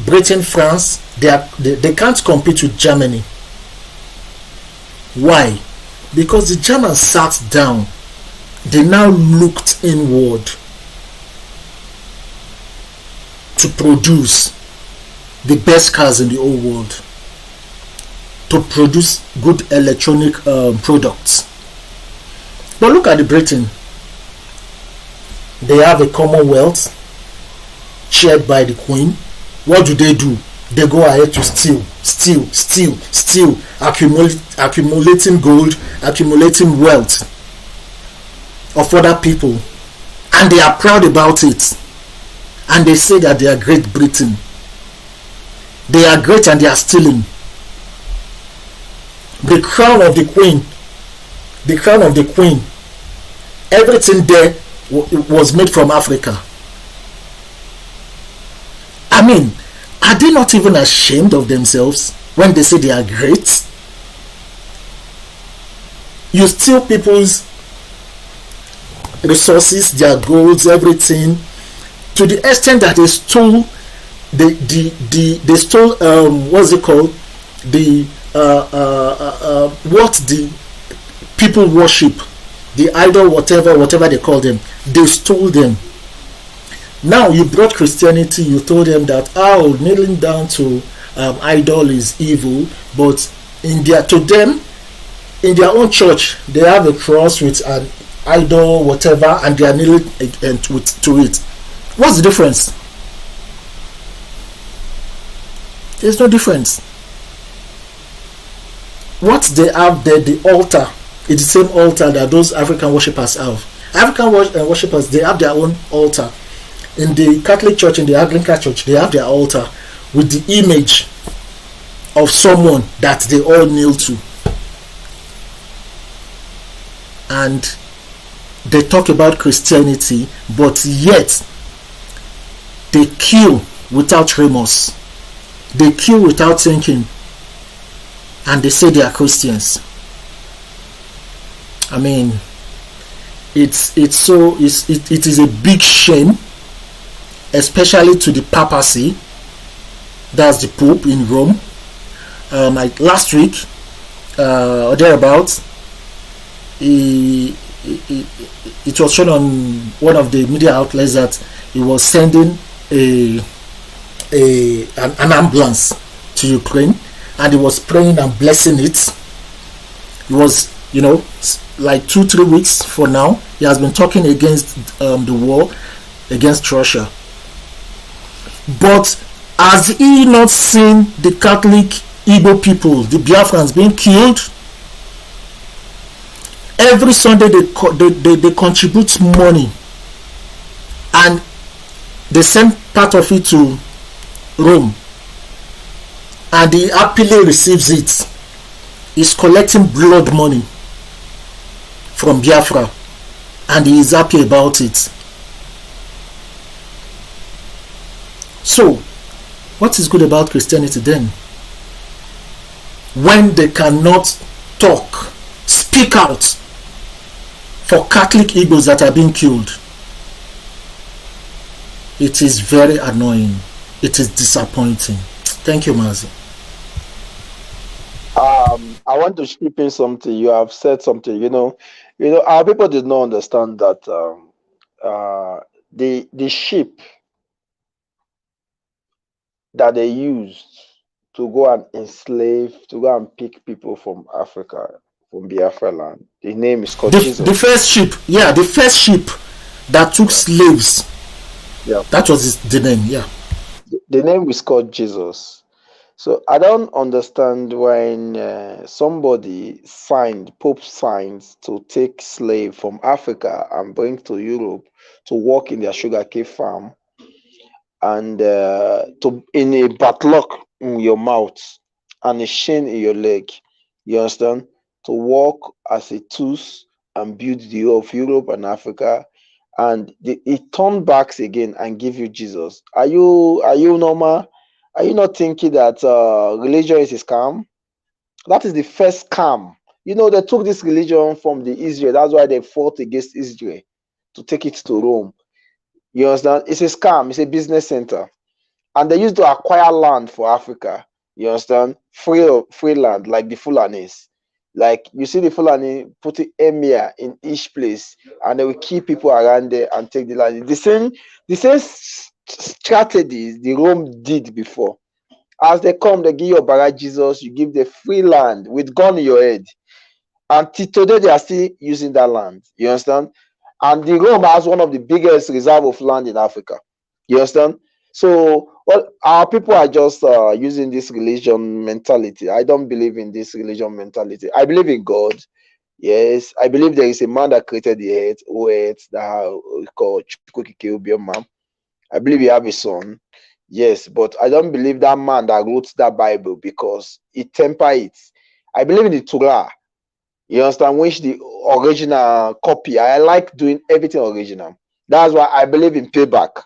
Britain, France, they can't compete with Germany. Why? Because the Germans sat down. They now looked inward to produce the best cars in the whole world, to produce good electronic products. But look at the Britain. They have a Commonwealth chaired by the Queen. What do? They go ahead to steal, accumulating gold, accumulating wealth of other people, and they are proud about it, and they say that they are Great Britain. They are great and they are stealing. The crown of the Queen, everything there was made from Africa. I mean, Are they not even ashamed of themselves when they say they are great? You steal people's resources, their goals, everything, to the extent that they stole they stole what's it called, the what the people worship, the idol, whatever they call them, they stole them. Now you brought Christianity, you told them that, oh, kneeling down to idol is evil, but to them, in their own church, they have a cross with an idol, whatever, and they are kneeling to it. What's the difference? There's no difference. What they have there, the altar, is the same altar that those African worshippers have. African worshippers, they have their own altar. In the Catholic Church, in the Anglican Church, they have their altar with the image of someone that they all kneel to. And they talk about Christianity, but yet they kill without remorse. They kill without thinking, and they say they are Christians. I mean, it is a big shame, especially to the papacy. That's the Pope in Rome. Like last week or thereabouts, it was shown on one of the media outlets that he was sending an ambulance to Ukraine, and he was praying and blessing it. He was, like 2-3 weeks for now, he has been talking against the war against Russia. But has he not seen the Catholic Igbo people, the Biafrans, being killed? Every Sunday they contribute money, and they send part of it to Rome, and he happily receives it. He's collecting blood money from Biafra, and he is happy about it. So, what is good about Christianity then? When they cannot talk, speak out for Catholic Igbos that are being killed. It is very annoying. It is disappointing. Thank you, Mazi. I want to chip in something. You have said something. Our people did not understand that the sheep that they used to go and enslave, to go and pick people from Africa, from Biafra land, the name is called Jesus. The first sheep, the first sheep that took slaves. Yeah, that was the name. Yeah, the name is called Jesus. So I don't understand when somebody Pope signs to take slave from Africa and bring to Europe to work in their sugarcane farm, and to in a padlock in your mouth and a chain in your leg. You understand? To work as a tools and build the whole of Europe and Africa, and it turn back again and give you Jesus. Are you normal? Are you not thinking that religion is a scam? That is the first scam. They took this religion from the Israel. That's why they fought against Israel to take it to Rome. You understand? It's a scam. It's a business center, and they used to acquire land for Africa. You understand? Free land, like the Fulanis. Like you see the Fulani putting emir in each place, and they will keep people around there and take the land. The same strategies the Rome did before. As they come, they give you a barrage Jesus, you give the free land with gun in your head. Until today, they are still using that land. You understand? And the Rome has one of the biggest reserve of land in Africa. You understand? So, our people are just using this religion mentality. I don't believe in this religion mentality. I believe in God. Yes, I believe there is a man that created the earth, that we call Chukwukike. I believe he have a son. Yes, but I don't believe that man that wrote that Bible because he temper it. I believe in the Torah. You understand? Which the original copy. I like doing everything original. That's why I believe in payback.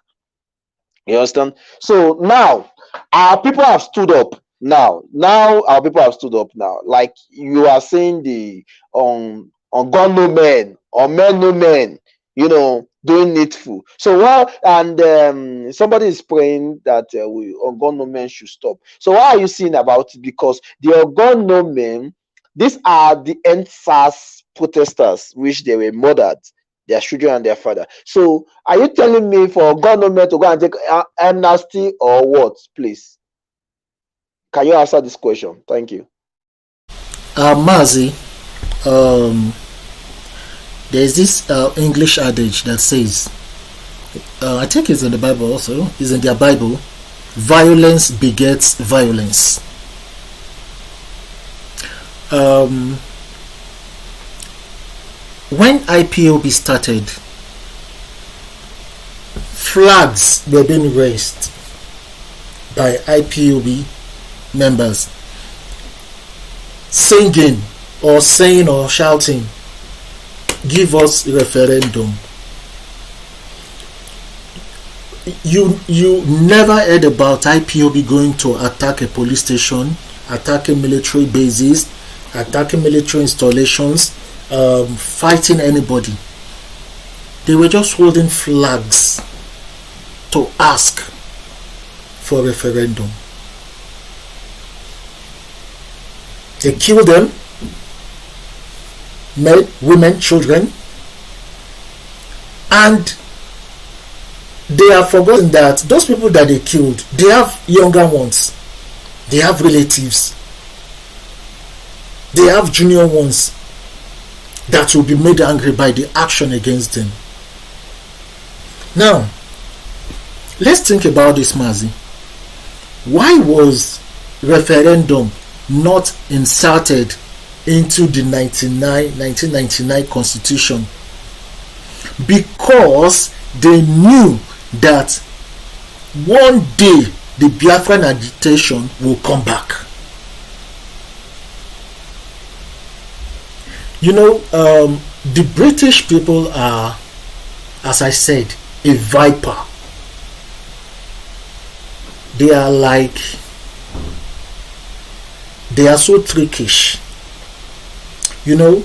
You understand? So now, Our people have stood up now. Now our people have stood up now. Like you are saying, the on God no men, or men no men, doing needful. So well, and somebody is praying that we on God no men should stop. So what are you saying about it? Because the on God no men, these are the NSAS protesters, which they were murdered, their children and their father. So are you telling me for government to go and take amnesty or what, please? Can you answer this question? Thank you. Mazi, um, there's this English adage that says, I think it's in the Bible also, it's in their Bible, violence begets violence. When IPOB started, flags were being raised by IPOB members, singing or saying or shouting, "Give us referendum." You never heard about IPOB going to attack a police station, attacking military bases, attacking military installations, fighting anybody. They were just holding flags to ask for referendum. They killed them, men, women, children, and they have forgotten that those people that they killed, they have younger ones, they have relatives, they have junior ones that will be made angry by the action against them. Now, let's think about this, Mazi. Why was referendum not inserted into the 1999 constitution? Because they knew that one day the Biafran agitation will come back. The British people are, as I said, a viper. They are so trickish. They know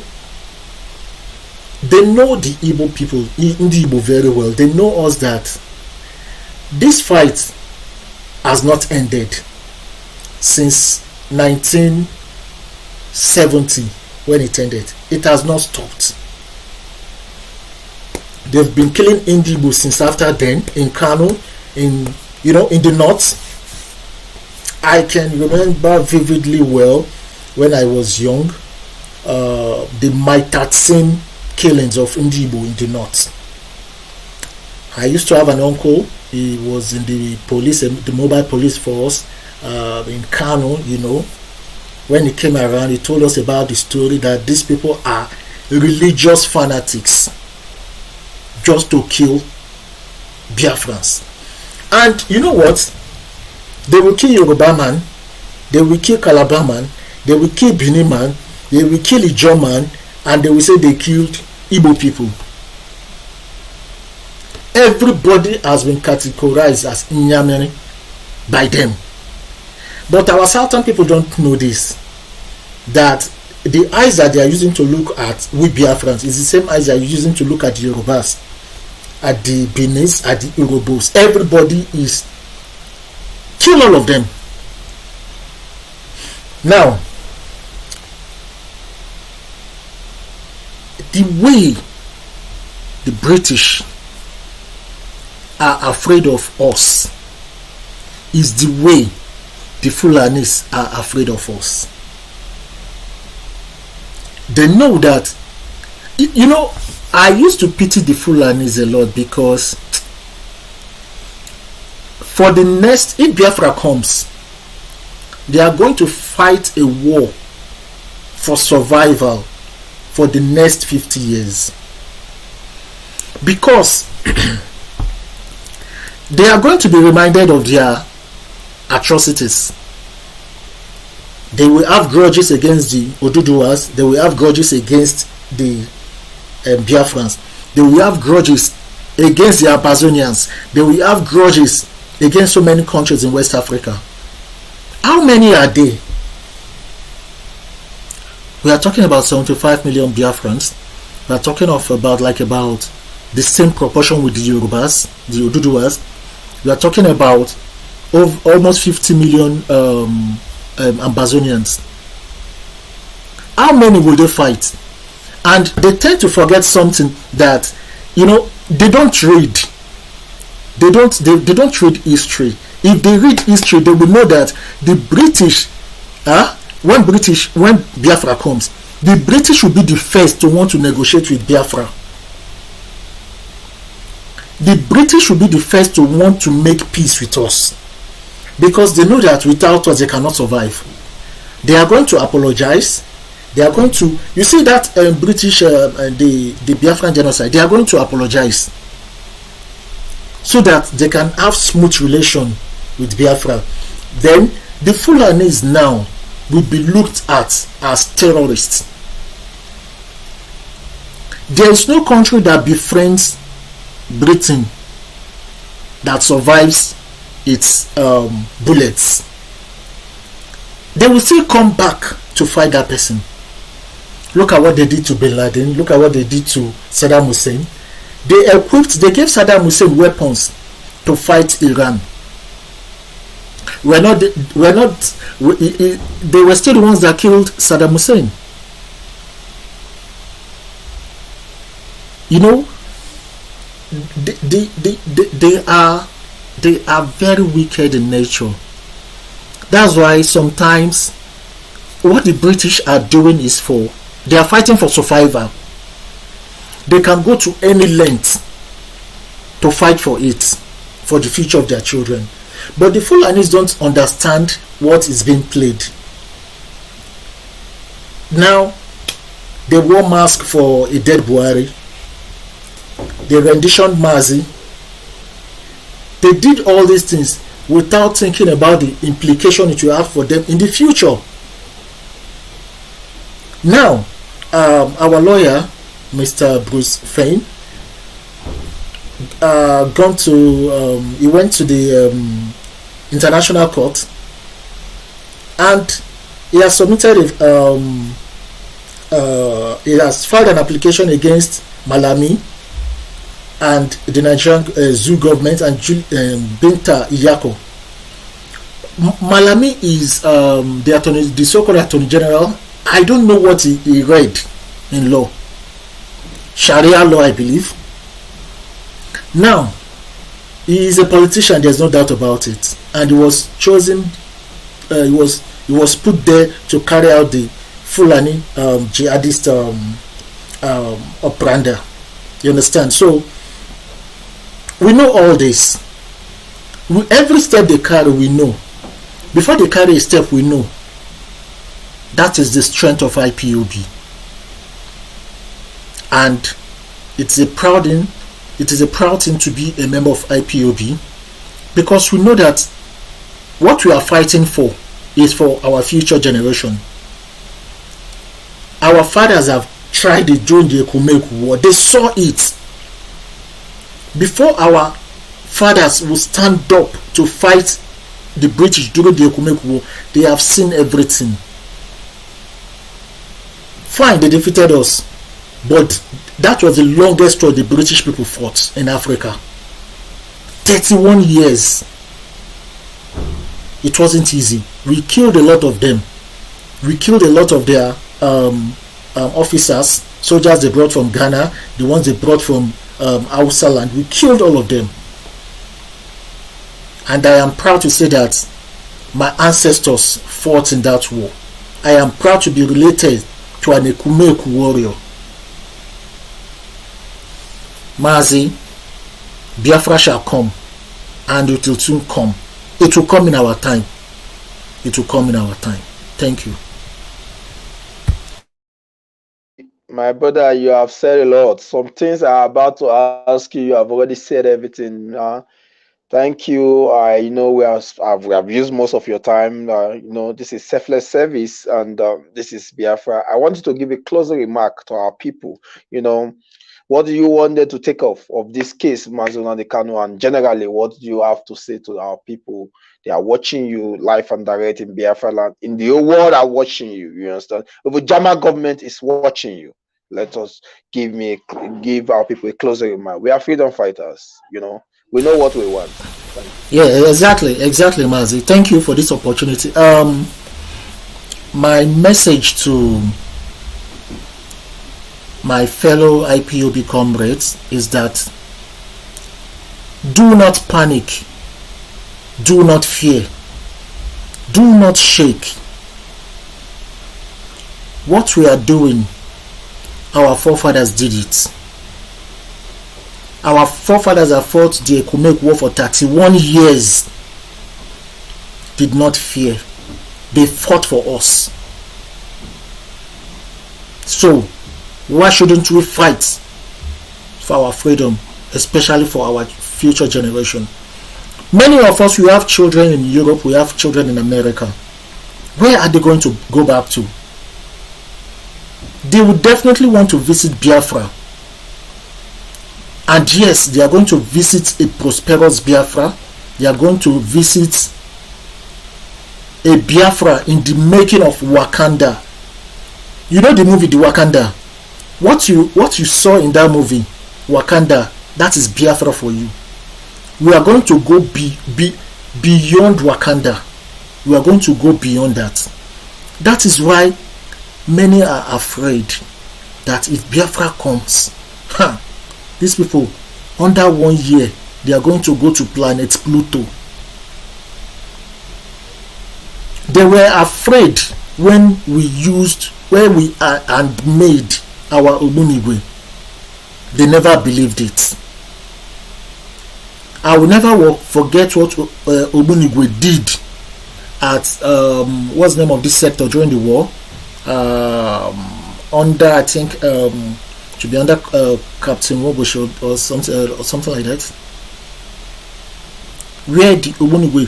the Igbo people, the Igbo very well. They know us that this fight has not ended since 1970 when it ended. It has not stopped. They've been killing Indigo since after then in Kanu, in the north. I can remember vividly well when I was young, the Maitatsin killings of Indigo in the north. I used to have an uncle. He was in the police, the mobile police force in Kanu. When he came around, he told us about the story that these people are religious fanatics just to kill Biafrans. And you know what? They will kill Yoruba man, they will kill Calabar man, they will kill Benin man, they will kill Ijaw man, and they will say they killed Igbo people. Everybody has been categorized as Inyamere by them. But our southern people don't know this, that the eyes that they are using to look at we Biafrans is the same eyes they are using to look at the Yorubas, at the Benis, at the Urobos. Everybody is kill all of them. Now, the way the British are afraid of us is the way the Fulanis are afraid of us. They know that, I used to pity the Fulanis a lot, because for the next, if Biafra comes, they are going to fight a war for survival for the next 50 years. Because they are going to be reminded of their atrocities. They will have grudges against the Oduduwas. They will have grudges against the Biafrans. They will have grudges against the Amazonians. They will have grudges against so many countries in West Africa. How many are they? We are talking about 75 million Biafrans. We are talking of about the same proportion with the Yorubas, the Oduduwas. We are talking about almost 50 million Ambazonians. How many will they fight? And they tend to forget something, that they don't read. They don't read history. If they read history, they will know that the British, when Biafra comes, the British will be the first to want to negotiate with Biafra. The British will be the first to want to make peace with us, because they know that without us they cannot survive. They are going to apologize. They are going to, you see that British, the Biafran genocide, they are going to apologize so that they can have smooth relation with Biafra. Then the Fulanis now will be looked at as terrorists. There is no country that befriends Britain that survives its bullets. They will still come back to fight that person. Look at what they did to Bin Laden. Look at what they did to Saddam Hussein. They gave Saddam Hussein weapons to fight Iran. They were still the ones that killed Saddam Hussein. They are very wicked in nature. That's why sometimes what the British are doing is they are fighting for survival. They can go to any length to fight for it, for the future of their children. But the Fulanis don't understand what is being played. Now, they wore mask for a dead Buhari. They renditioned Mazi. They did all these things without thinking about the implication it will have for them in the future. Now, our lawyer, Mr. Bruce Fain, he went to the International Court, and he has submitted he has filed an application against Malami and the Nigerian zoo government and Binta Iyako. Malami is the so-called Attorney General. I don't know what he read in law. Sharia law, I believe. Now, he is a politician, there's no doubt about it. And he was chosen, he was put there to carry out the Fulani jihadist operanda. You understand? So, we know all this. Every step they carry, we know. Before they carry a step, we know. That is the strength of IPOB. And it's a proud thing to be a member of IPOB, because we know that what we are fighting for is for our future generation. Our fathers have tried it during the Ekumeku War. They saw it. Before our fathers would stand up to fight the British during the Ekumeku War, they have seen everything. Fine, they defeated us, but that was the longest war the British people fought in Africa. 31 years. It wasn't easy. We killed a lot of them. We killed a lot of their officers, soldiers they brought from Ghana, the ones they brought from Hausa land. We killed all of them. And I am proud to say that my ancestors fought in that war. I am proud to be related to an Ekumeku warrior. Mazi, Biafra shall come, and it will soon come. It will come in our time. It will come in our time. Thank you. My brother, you have said a lot. Some things I'm about to ask you, you have already said everything. Thank you. I know we have used most of your time. This is selfless service, and this is Biafra. I want you to give a closing remark to our people. You know, what do you want them to take off of this case, Mazuna de Kanu, and generally, what do you have to say to our people? They are watching you live and direct in Biafra land. In the whole world are watching you. You understand? If the German government is watching you, let us give our people a closing remark. We are freedom fighters. We know what we want. Yeah, exactly, Mazi. Thank you for this opportunity. My message to my fellow IPOB comrades is that do not panic, do not fear, do not shake. What we are doing, our forefathers did it. Our forefathers have fought the Ekumenic War for 31 years. Did not fear. They fought for us. So, why shouldn't we fight for our freedom, especially for our future generation? Many of us, we have children in Europe, we have children in America. Where are they going to go back to? They would definitely want to visit Biafra. And yes, they are going to visit a prosperous Biafra. They are going to visit a Biafra in the making of Wakanda. You know the movie The Wakanda? What you saw in that movie, Wakanda, that is Biafra for you. We are going to go beyond Wakanda. We are going to go beyond that. That is why many are afraid that if Biafra comes, these people, under 1 year, they are going to go to planet Pluto. They were afraid when we made our Ogbunigwe. They never believed it. I will never forget what Ogbunigwe did at what's the name of this sector during the war? Under, I think, should be under Captain Wobosho or something like that, where the Ogbunigwe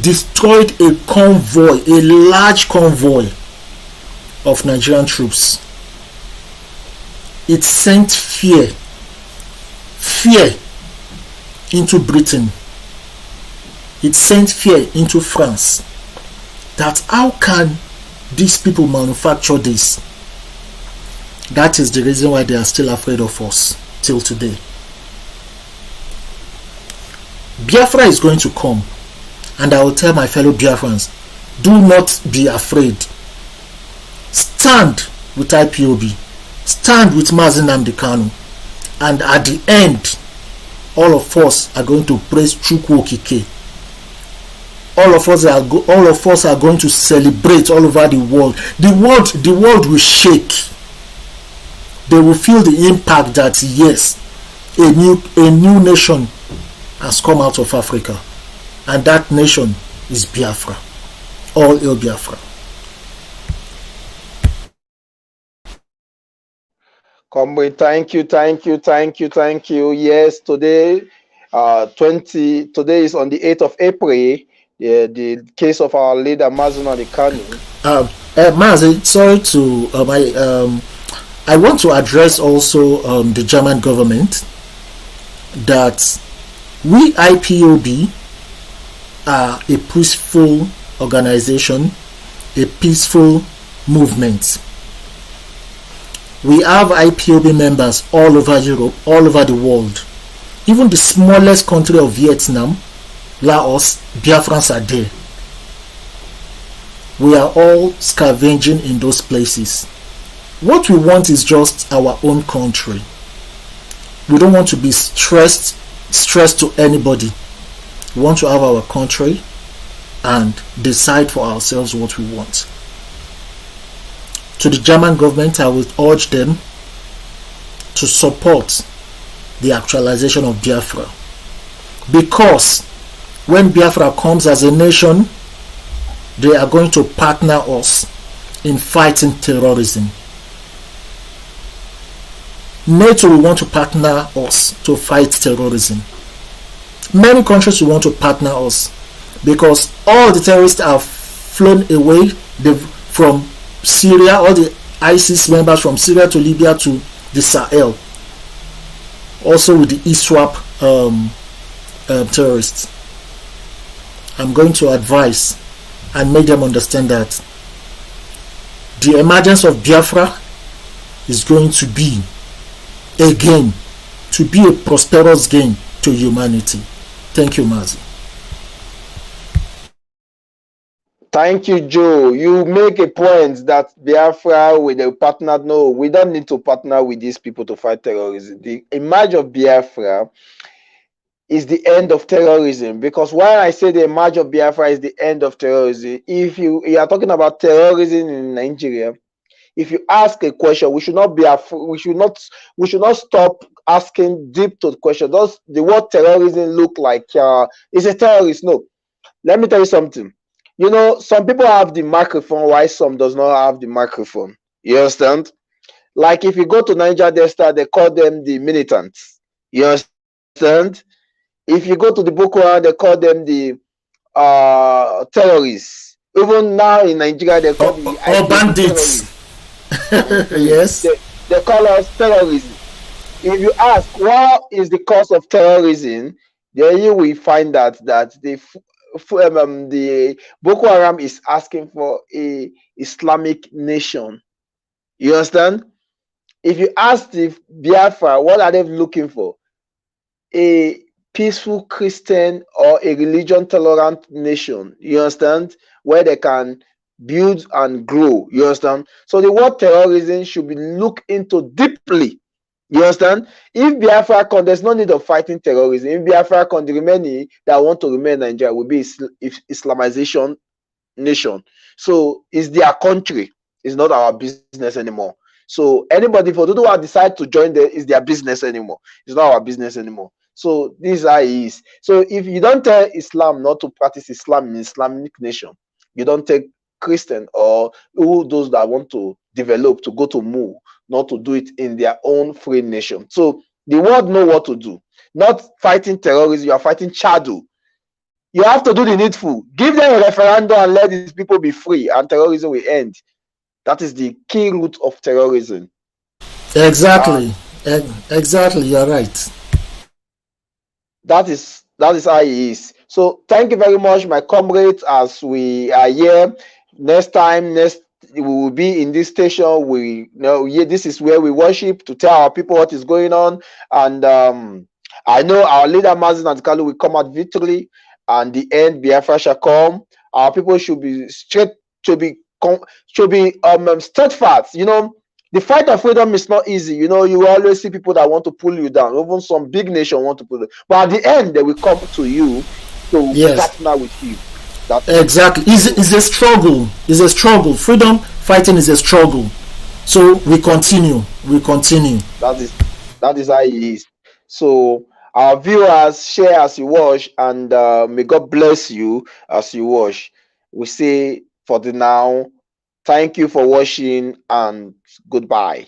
destroyed a convoy, a large convoy of Nigerian troops. It sent fear into Britain. It sent fear into France. That how can these people manufacture this? That is the reason why they are still afraid of us till today. Biafra is going to come, and I will tell my fellow Biafrans, do not be afraid. Stand with IPOB, stand with mazi Nnamdi Kanu, and at the end, all of us are going to praise Chukwu Okike. All of us are going to celebrate all over the world. The world will shake. They will feel the impact that yes, a new nation has come out of Africa, and that nation is Biafra. All hail Biafra. Comrade, thank you. Yes, today is on the 8th of April. The case of our leader mazi Nnamdi Kanu. Mazi, sorry to I want to address also the German government that we IPOB are a peaceful organization, a peaceful movement. We have IPOB members all over Europe, all over the world. Even the smallest country of Vietnam, Laos, Biafrans are there. We are all scavenging in those places. What we want is just our own country. We don't want to be stressed to anybody. We want to have our country and decide for ourselves what we want. To the German government, I would urge them to support the actualization of Biafra, because when Biafra comes as a nation, they are going to partner us in fighting terrorism. NATO will want to partner us to fight terrorism. Many countries will want to partner us because all the terrorists have flown away from Syria, all the ISIS members from Syria to Libya to the Sahel, also with the ISWAP terrorists. I'm going to advise and make them understand that the emergence of Biafra is going to be a gain, to be a prosperous gain to humanity. Thank you, Mazi. Thank you, Joe. You make a point that Biafra with a partner. No, we don't need to partner with these people to fight terrorism. The image of Biafra is the end of terrorism, because when I say the image of Biafra is the end of terrorism, if you are talking about terrorism in Nigeria, if you ask a question, we should not be we should not stop asking deep to the question. Does the word terrorism look like is a terrorist? No. Let me tell you something. You know, some people have the microphone while some does not have the microphone. You understand? Like if you go to Niger Delta, they call them the militants. You understand? If you go to the Boko Haram, they call them the terrorists. Even now in Nigeria, they call or bandits. Yes. They call us terrorism. If you ask what is the cause of terrorism, then you will find that the Boko Haram is asking for a Islamic nation. You understand? If you ask the Biafra, what are they looking for? A peaceful Christian or a religion tolerant nation. You understand? Where they can build and grow. You understand? So the word terrorism should be looked into deeply. You understand? If Biafra come, there's no need of fighting terrorism. If Biafra come, the remaining that want to remain in Nigeria will be Islamization nation. So it's their country. It's not our business anymore. So anybody for those who decide to join there is their business anymore. It's not our business anymore. So this is how it is. So if you don't tell Islam not to practice Islam in Islamic nation, you don't take Christian or who those that want to develop to go to move, not to do it in their own free nation. So the world know what to do. Not fighting terrorism, you are fighting Chadu. You have to do the needful. Give them a referendum and let these people be free, and terrorism will end. That is the key root of terrorism. Exactly. Exactly. You're right. That is how it is. So thank you very much, my comrades, as we are here. Next we will be in this station. This is where we worship to tell our people what is going on. And I know our leader Mazi and Kalu will come out victory, and the end Biafra shall come. Our people should be steadfast. You know, the fight of freedom is not easy. You know, you always see people that want to pull you down. Even some big nation want to pull you. But at the end, they will come to you to partner with you. Exactly. It's a struggle. It's a struggle. Freedom fighting is a struggle. So we continue. That is how it is. So our viewers, share as you watch, and may God bless you as you watch. We say for the now, thank you for watching and goodbye.